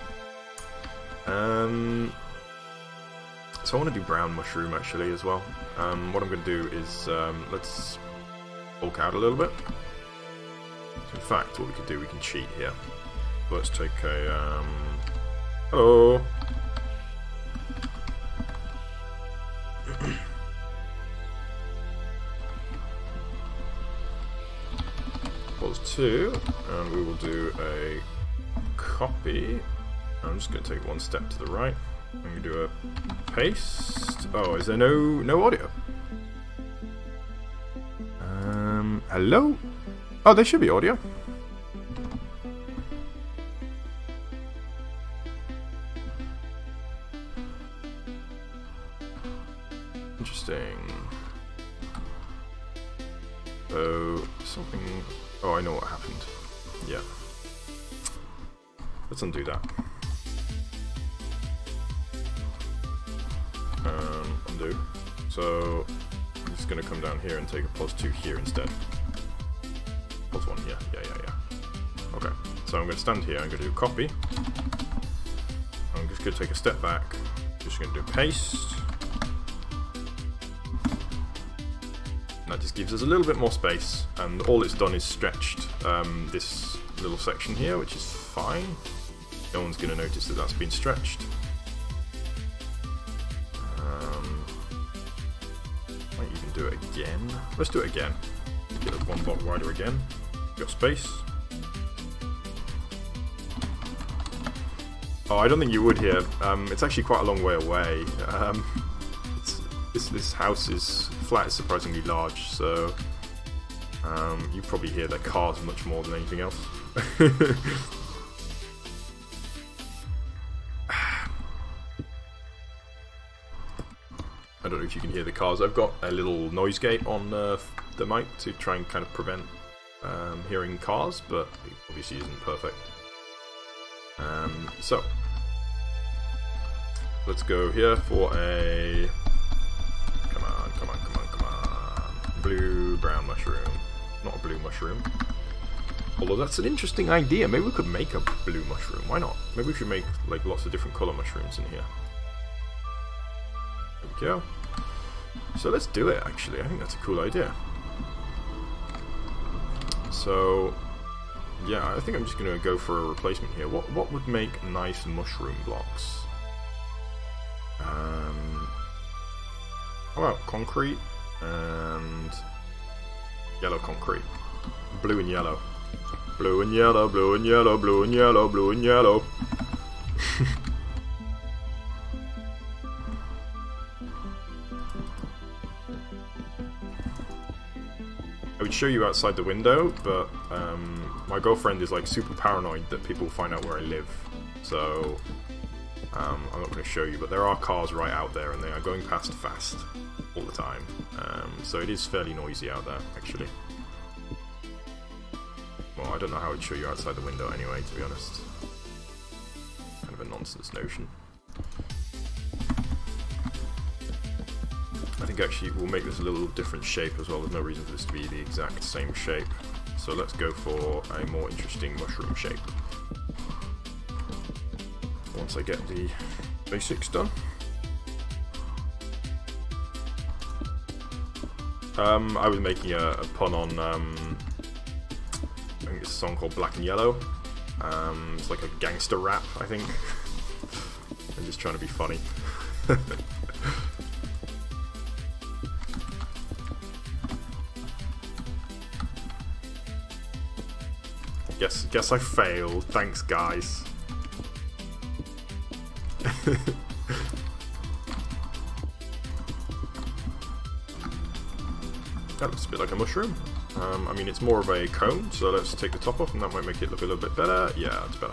Speaker 1: So I want to do brown mushroom actually as well. What I'm going to do is let's bulk out a little bit. In fact, what we could do, we can cheat here. Let's take a hello. Equals 2, and we will do a copy. I'm just going to take one step to the right. I'm going to do a paste. Oh, is there no audio? Hello? Oh, there should be audio. Interesting. So, something... Oh, I know what happened. Yeah. Let's undo that. Undo. So, I'm just going to come down here and take a +2 here instead. +1, yeah. Okay, so I'm going to stand here, I'm going to do copy. I'm just going to take a step back, just going to do paste. That just gives us a little bit more space, and all it's done is stretched this little section here, which is fine. No one's going to notice that that's been stretched. Might even do it again. Let's do it again. Get it one block wider again. Got space. Oh, I don't think you would here. It's actually quite a long way away. This house flat is surprisingly large, so you probably hear their cars much more than anything else. I don't know if you can hear the cars. I've got a little noise gate on the mic to try and kind of prevent hearing cars, but it obviously isn't perfect. So let's go here for a come on, brown mushroom, not a blue mushroom. Although that's an interesting idea. Maybe we could make a blue mushroom. Why not? Maybe we should make like lots of different color mushrooms in here. There we go. So let's do it, actually. I think that's a cool idea. So, yeah, I think I'm just going to go for a replacement here. What would make nice mushroom blocks? How about concrete and yellow concrete? Blue and yellow. Blue and yellow, blue and yellow, blue and yellow, blue and yellow. I would show you outside the window, but my girlfriend is like super paranoid that people find out where I live, so I'm not going to show you, but there are cars right out there and they are going past fast all the time, so it is fairly noisy out there actually. Well, I don't know how I'd show you outside the window anyway, to be honest. Kind of a nonsense notion. I think actually we'll make this a little different shape as well. There's no reason for this to be the exact same shape. So let's go for a more interesting mushroom shape. Once I get the basics done. I was making a pun on, I think it's a song called Black and Yellow. It's like a gangster rap, I think. I'm just trying to be funny. Guess I failed. Thanks, guys. That looks a bit like a mushroom. I mean, it's more of a cone, so let's take the top off, and that might make it look a little bit better. Yeah, that's better.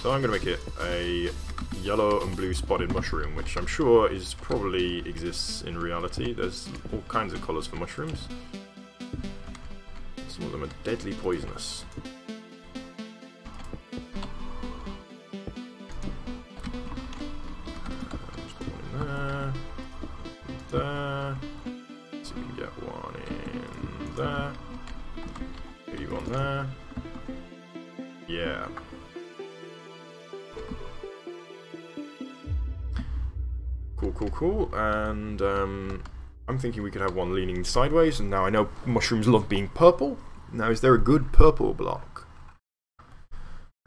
Speaker 1: So I'm going to make it a yellow and blue spotted mushroom, which I'm sure is probably exists in reality. There's all kinds of colours for mushrooms. Some of them are deadly poisonous. Just put one in there. There. So we can get one in there. Maybe one there. Yeah. Cool, cool, cool. And I'm thinking we could have one leaning sideways, and now I know mushrooms love being purple. Now, is there a good purple block?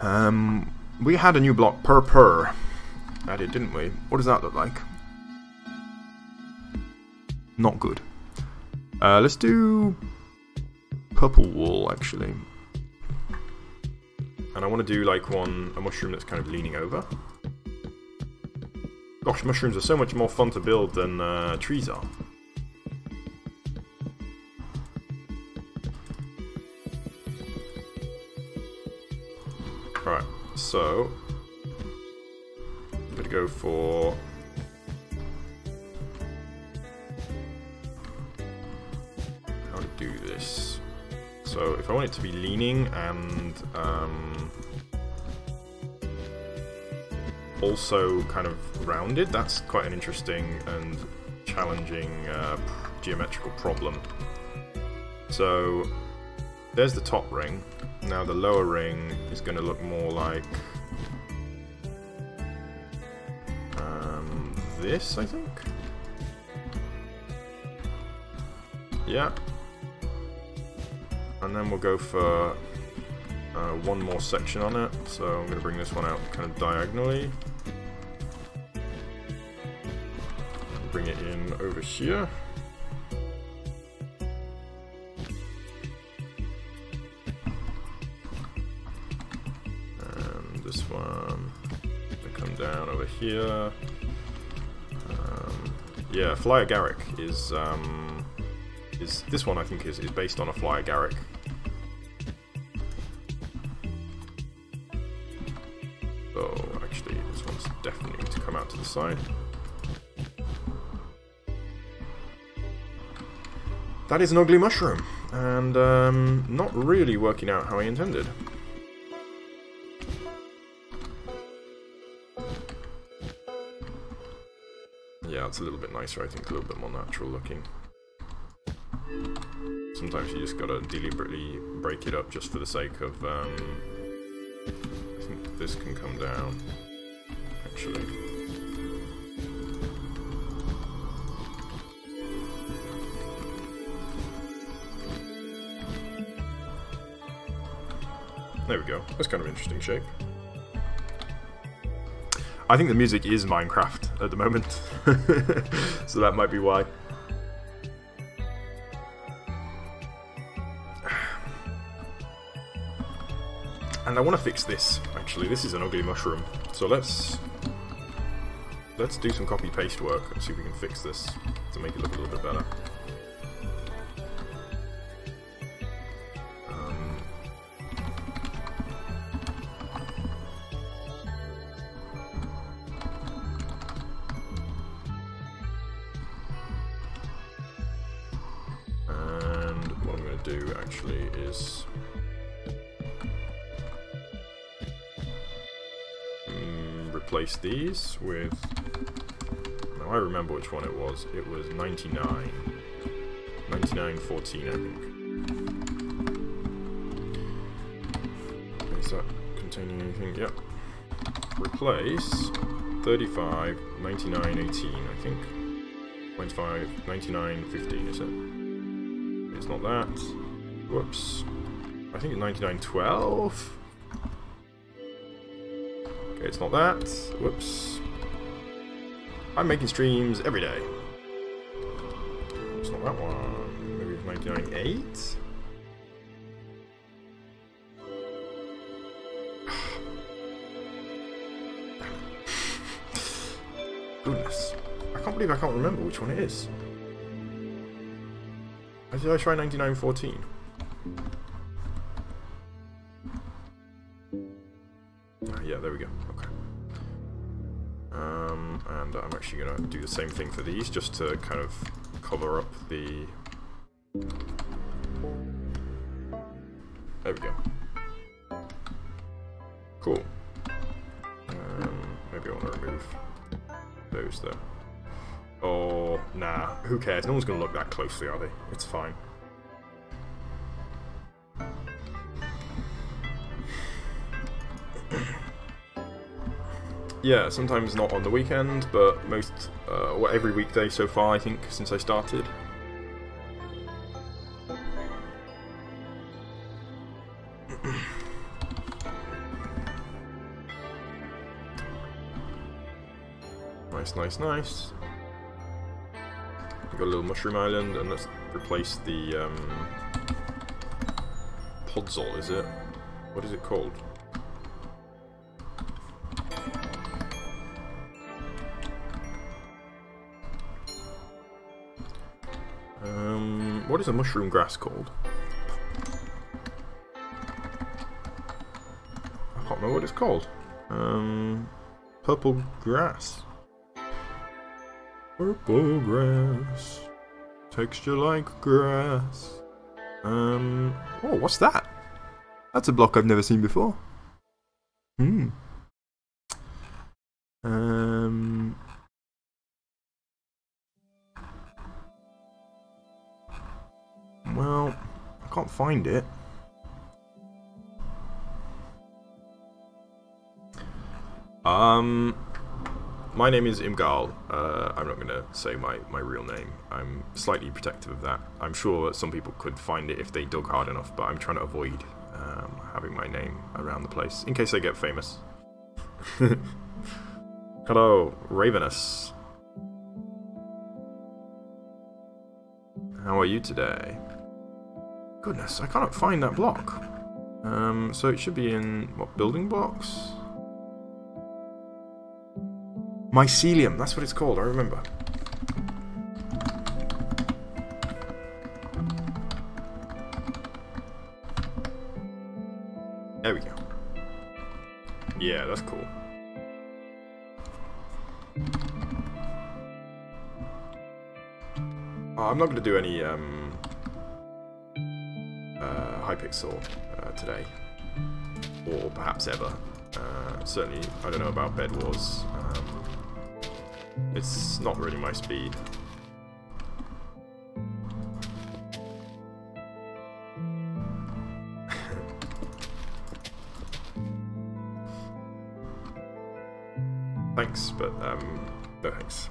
Speaker 1: We had a new block, purr. Added, didn't we? What does that look like? Not good. Let's do purple wool, actually. And I want to do like a mushroom that's kind of leaning over. Gosh, mushrooms are so much more fun to build than trees are. Alright, so I'm going to go for how to do this. So if I want it to be leaning and also kind of rounded, that's quite an interesting and challenging geometrical problem. So there's the top ring. Now the lower ring is going to look more like this, I think. Yeah. And then we'll go for one more section on it. So I'm going to bring this one out kind of diagonally. Bring it in over here. And this one will come down over here. Yeah, fly agaric is this one I think is based on a fly agaric. So actually this one's definitely to come out to the side. That is an ugly mushroom, and not really working out how I intended. Yeah, it's a little bit nicer, I think, a little bit more natural looking. Sometimes you just gotta deliberately break it up just for the sake of, I think this can come down, actually. There we go, that's kind of an interesting shape. I think the music is Minecraft at the moment, so that might be why. And I want to fix this, actually. This is an ugly mushroom. So let's do some copy-paste work and see if we can fix this to make it look a little bit better. And what I'm going to do, actually, is... replace these with... Now I remember which one it was. It was 99. 9914, I think. Is that containing anything? Yep. Replace 35, 99, 18, I think. 25, 99, 15, is it? It's not that. Whoops. I think it's 99, 12. Okay, it's not that. Whoops. I'm making streams every day. It's not that one. Maybe it's 99.8? Goodness. I can't believe I can't remember which one it is. Did I try 99.14? Yeah, there we go. Okay. And I'm actually going to do the same thing for these, just to kind of cover up the... There we go. Cool. Maybe I want to remove those though. Oh, nah. Who cares? No one's going to look that closely, are they? It's fine. Yeah, sometimes not on the weekend, but most, every weekday so far, I think, since I started. Nice, nice, nice. We've got a little mushroom island, and let's replace the, podzol, is it? What is it called? What is a mushroom grass called? I can't remember what it's called. Purple grass. Purple grass. Texture like grass. Oh, what's that? That's a block I've never seen before. Well, I can't find it. My name is Imgal. I'm not going to say my real name. I'm slightly protective of that. I'm sure some people could find it if they dug hard enough, but I'm trying to avoid having my name around the place, in case I get famous. Hello, Ravenous. How are you today? Goodness, I cannot find that block. So it should be in, what, building blocks? Mycelium, that's what it's called, I remember. There we go. Yeah, that's cool. I'm not going to do any Hypixel today, or perhaps ever. Certainly, I don't know about Bed Wars. It's not really my speed. Thanks, but no thanks.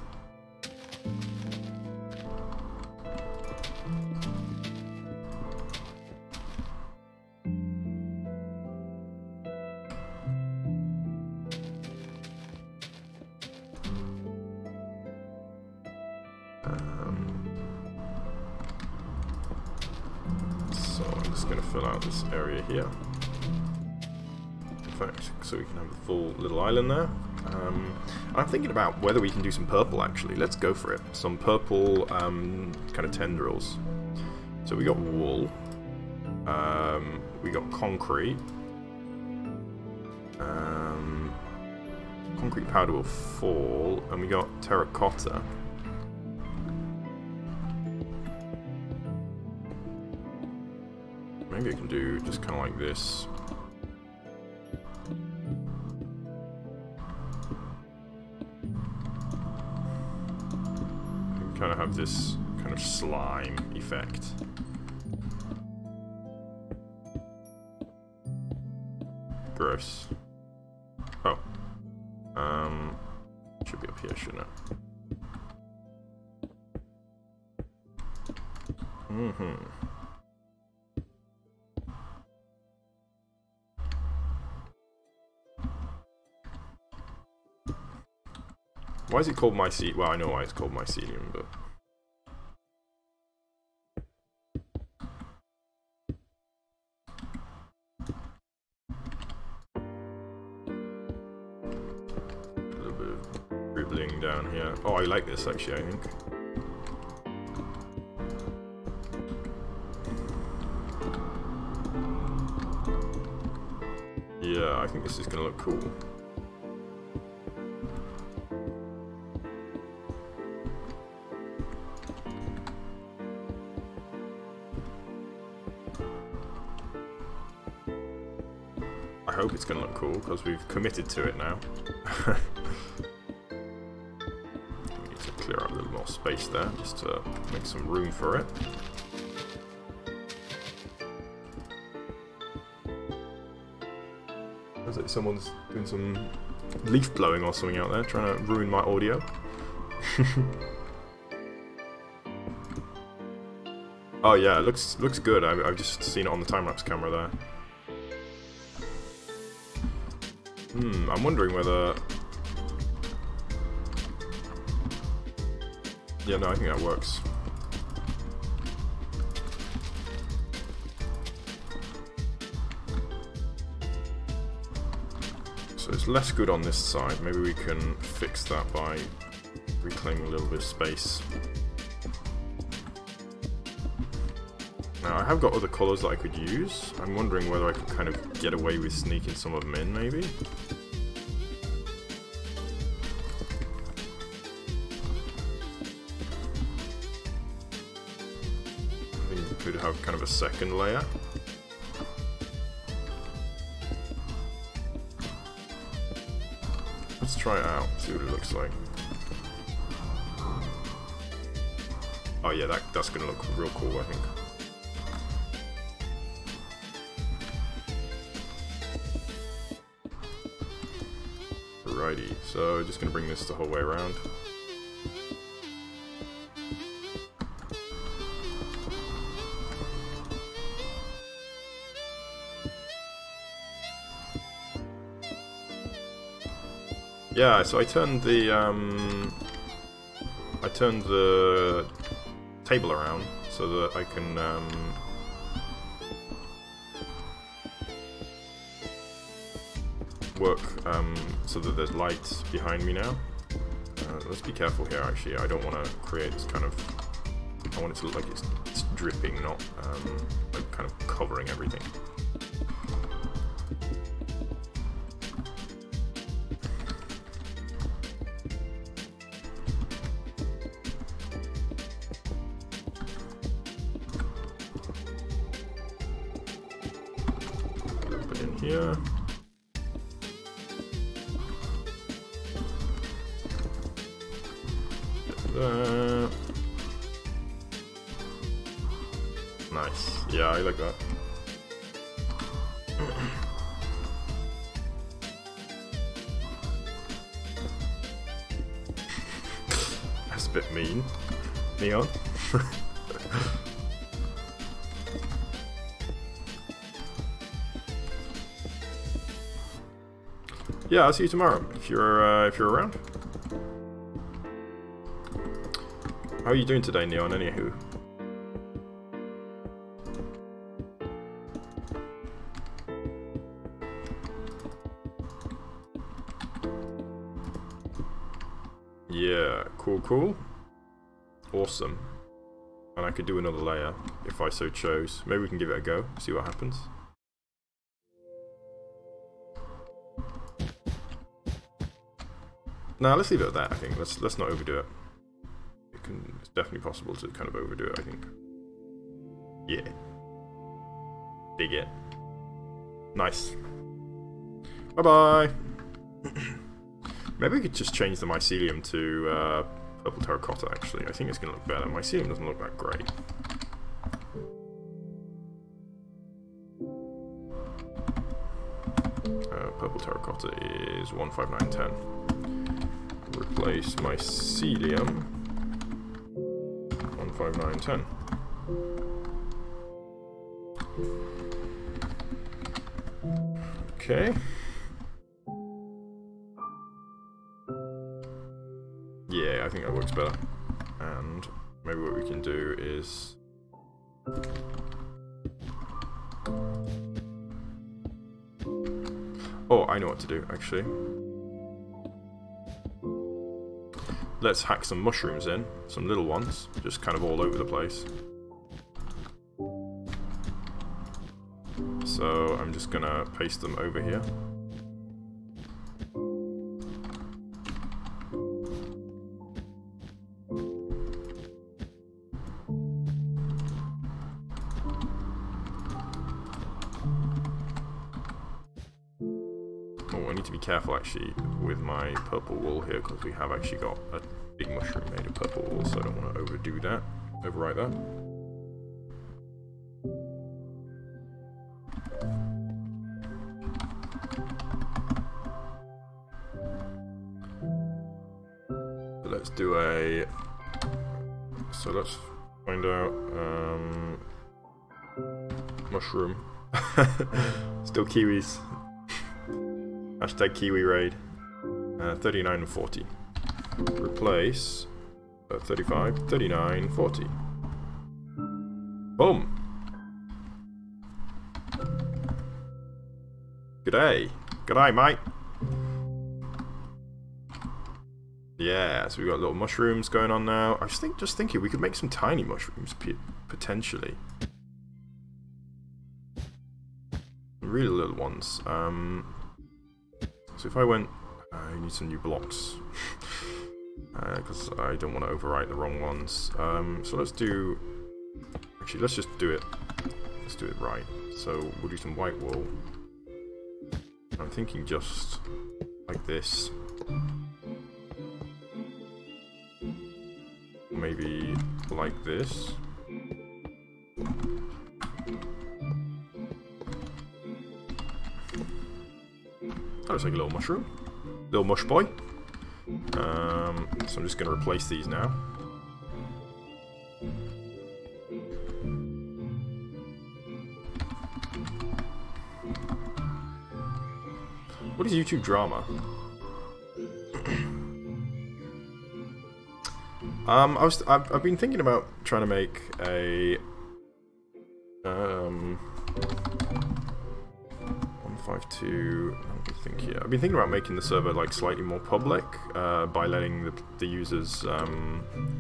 Speaker 1: So I'm just going to fill out this area here. perfect. So we can have the full little island there. I'm thinking about whether we can do some purple actually. Let's go for it. Some purple kind of tendrils. So we got wool. We got concrete. Concrete powder will fall, and we got terracotta. Maybe I can do just kind of like this. Kind of have this kind of slime effect. Gross. Oh. Should be up here, shouldn't it? Mm-hmm. Why is it called mycelium? Well, I know why it's called mycelium, but... down here. Oh, I like this actually, I think. Yeah, I think this is gonna look cool. I hope it's gonna look cool because we've committed to it now. Clear out a little more space there, just to make some room for it. Looks like someone's doing some leaf blowing or something out there, trying to ruin my audio. Oh yeah, it looks good. I've just seen it on the time-lapse camera there. I'm wondering whether... Yeah, no, I think that works. So it's less good on this side. Maybe we can fix that by reclaiming a little bit of space. Now, I have got other colours that I could use. I'm wondering whether I could kind of get away with sneaking some of them in, maybe. Could have kind of a second layer. Let's try it out, see what it looks like. Oh yeah, that's gonna look real cool, I think. Alrighty, so just gonna bring this the whole way around. Yeah, so I turned the table around so that I can work so that there's light behind me now. Let's be careful here. Actually, I don't want to create this kind of. I want it to look like it's dripping, not like kind of covering everything. Here. Nice. Yeah, I like that. That's a bit mean. Neon. Yeah, I'll see you tomorrow if you're around. How are you doing today, Neon? Anywho. Yeah, cool, cool. Awesome. And I could do another layer if I so chose. Maybe we can give it a go, see what happens. Nah, let's leave it at that, I think. Let's not overdo it. It's definitely possible to kind of overdo it, I think. Yeah. Dig it. Nice. Bye-bye! Maybe we could just change the mycelium to purple terracotta, actually. I think it's going to look better. Mycelium doesn't look that great. Purple terracotta is 15910. Replace mycelium 15910. Okay. Yeah, I think that works better. And maybe what we can do is oh, I know what to do, actually. Let's hack some mushrooms in, some little ones, just kind of all over the place. So I'm just gonna paste them over here. Oh, I need to be careful actually with my purple wool here because we have actually got a big mushroom made of purple wool, so I don't want to overdo that, overwrite that. Let's do a. So let's find out. Mushroom. Still kiwis. Hashtag Kiwi raid. 39 and 40. Replace 35, 39, 40. Boom. G'day. G'day, mate. Yeah, so we've got little mushrooms going on now. I was just thinking we could make some tiny mushrooms, potentially. Really little ones. So if I went... I need some new blocks. Because I don't want to overwrite the wrong ones. So let's do... Actually, let's just do it. Let's do it right. So we'll do some white wool. I'm thinking just like this. Maybe like this. That looks like a little mushroom. Little mush boy. So I'm just going to replace these now. What is YouTube drama? I've been thinking about trying to make a 152. Let me think here. I've been thinking about making the server like slightly more public by letting the users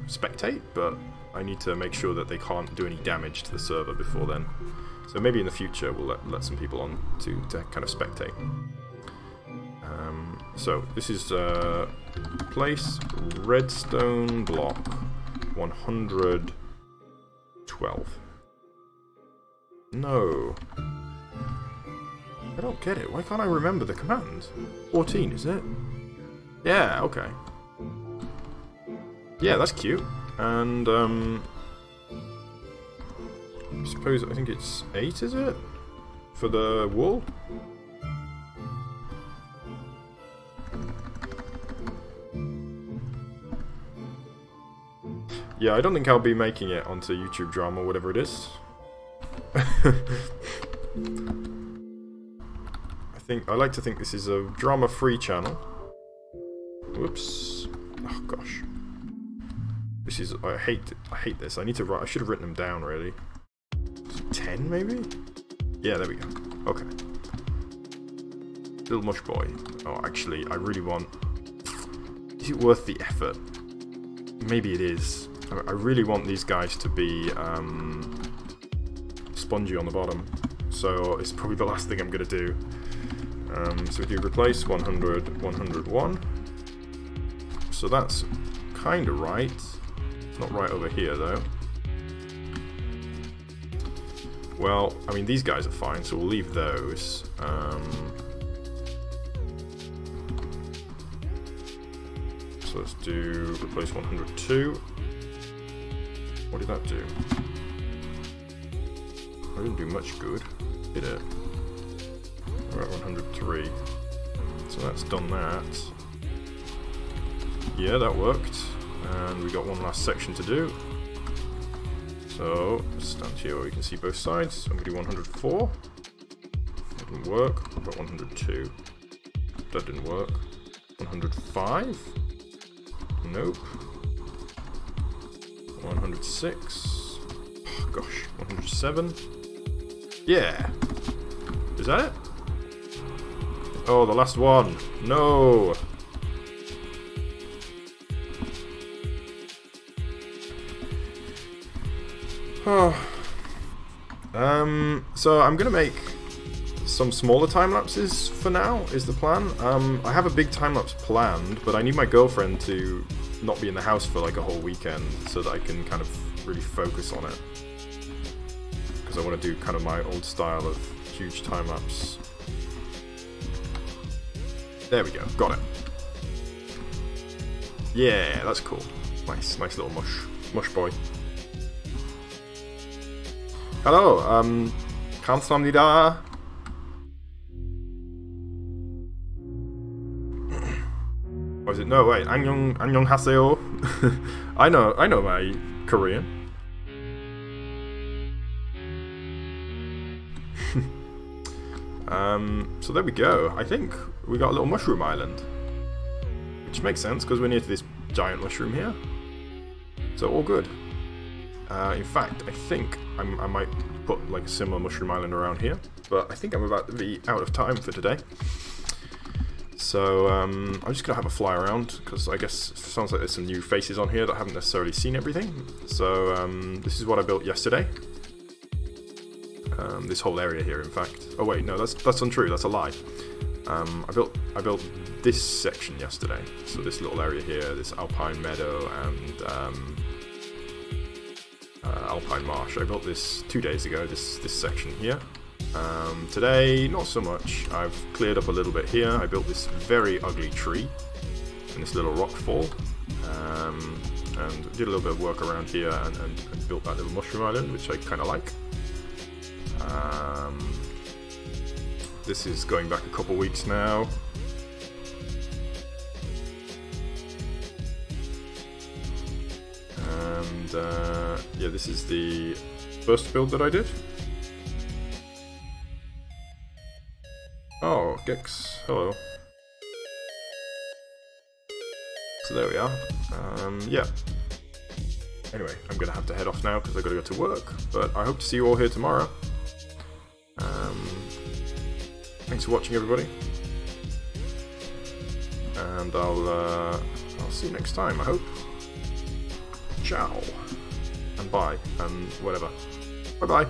Speaker 1: spectate, but I need to make sure that they can't do any damage to the server before then. So maybe in the future we'll let some people on to kind of spectate. So this is place redstone block 112. No. I don't get it. Why can't I remember the command? 14, is it? Yeah, okay. Yeah, that's cute. And, I suppose, I think it's 8, is it? For the wool? Yeah, I don't think I'll be making it onto YouTube drama, whatever it is. I like to think this is a drama-free channel. Whoops. Oh gosh. This is I hate this. I need to write. I should have written them down really. 10 maybe? Yeah, there we go. Okay. Little mush boy. Oh, actually, I really want. Is it worth the effort? Maybe it is. I really want these guys to be spongy on the bottom, so it's probably the last thing I'm going to do. So we do replace 100, 101. So that's kind of right. It's not right over here though. Well, I mean, these guys are fine, so we'll leave those. So let's do replace 102. What did that do? I didn't do much good, did it? We're at 103. So that's done that. Yeah, that worked. And we got one last section to do. So, stand here where you can see both sides. I'm going to do 104. That didn't work. What about 102? That didn't work. 105? Nope. 106. Oh, gosh, 107. Yeah. Is that it? Oh, the last one. No. Oh. So I'm gonna make some smaller time lapses for now, is the plan. I have a big time lapse planned, but I need my girlfriend to not be in the house for like a whole weekend so that I can kind of really focus on it. Because I want to do kind of my old style of huge time lapse. There we go, got it. Yeah, that's cool. Nice little mush boy. Hello, 감사합니다. Or is it? No, wait. 안녕하세요. I know my Korean. So there we go. I think we got a little mushroom island, which makes sense because we're near to this giant mushroom here. So all good. In fact, I think I might put like a similar mushroom island around here, but I think I'm about to be out of time for today. So I'm just gonna have a fly around because I guess it sounds like there's some new faces on here that haven't necessarily seen everything. So this is what I built yesterday. This whole area here, in fact. Oh wait, no, that's untrue. That's a lie. I built this section yesterday. So this little area here, this alpine meadow and alpine marsh. I built this 2 days ago. This section here. Today, not so much. I've cleared up a little bit here. I built this very ugly tree and this little rock fall, and did a little bit of work around here and built that little mushroom island, which I kind of like. This is going back a couple weeks now. And yeah, this is the first build that I did. Oh, Gex, hello. So there we are. Yeah. Anyway, I'm gonna have to head off now because I've got to go to work. But I hope to see you all here tomorrow. Thanks for watching, everybody. And I'll see you next time, I hope. Ciao. And bye. And whatever. Bye-bye.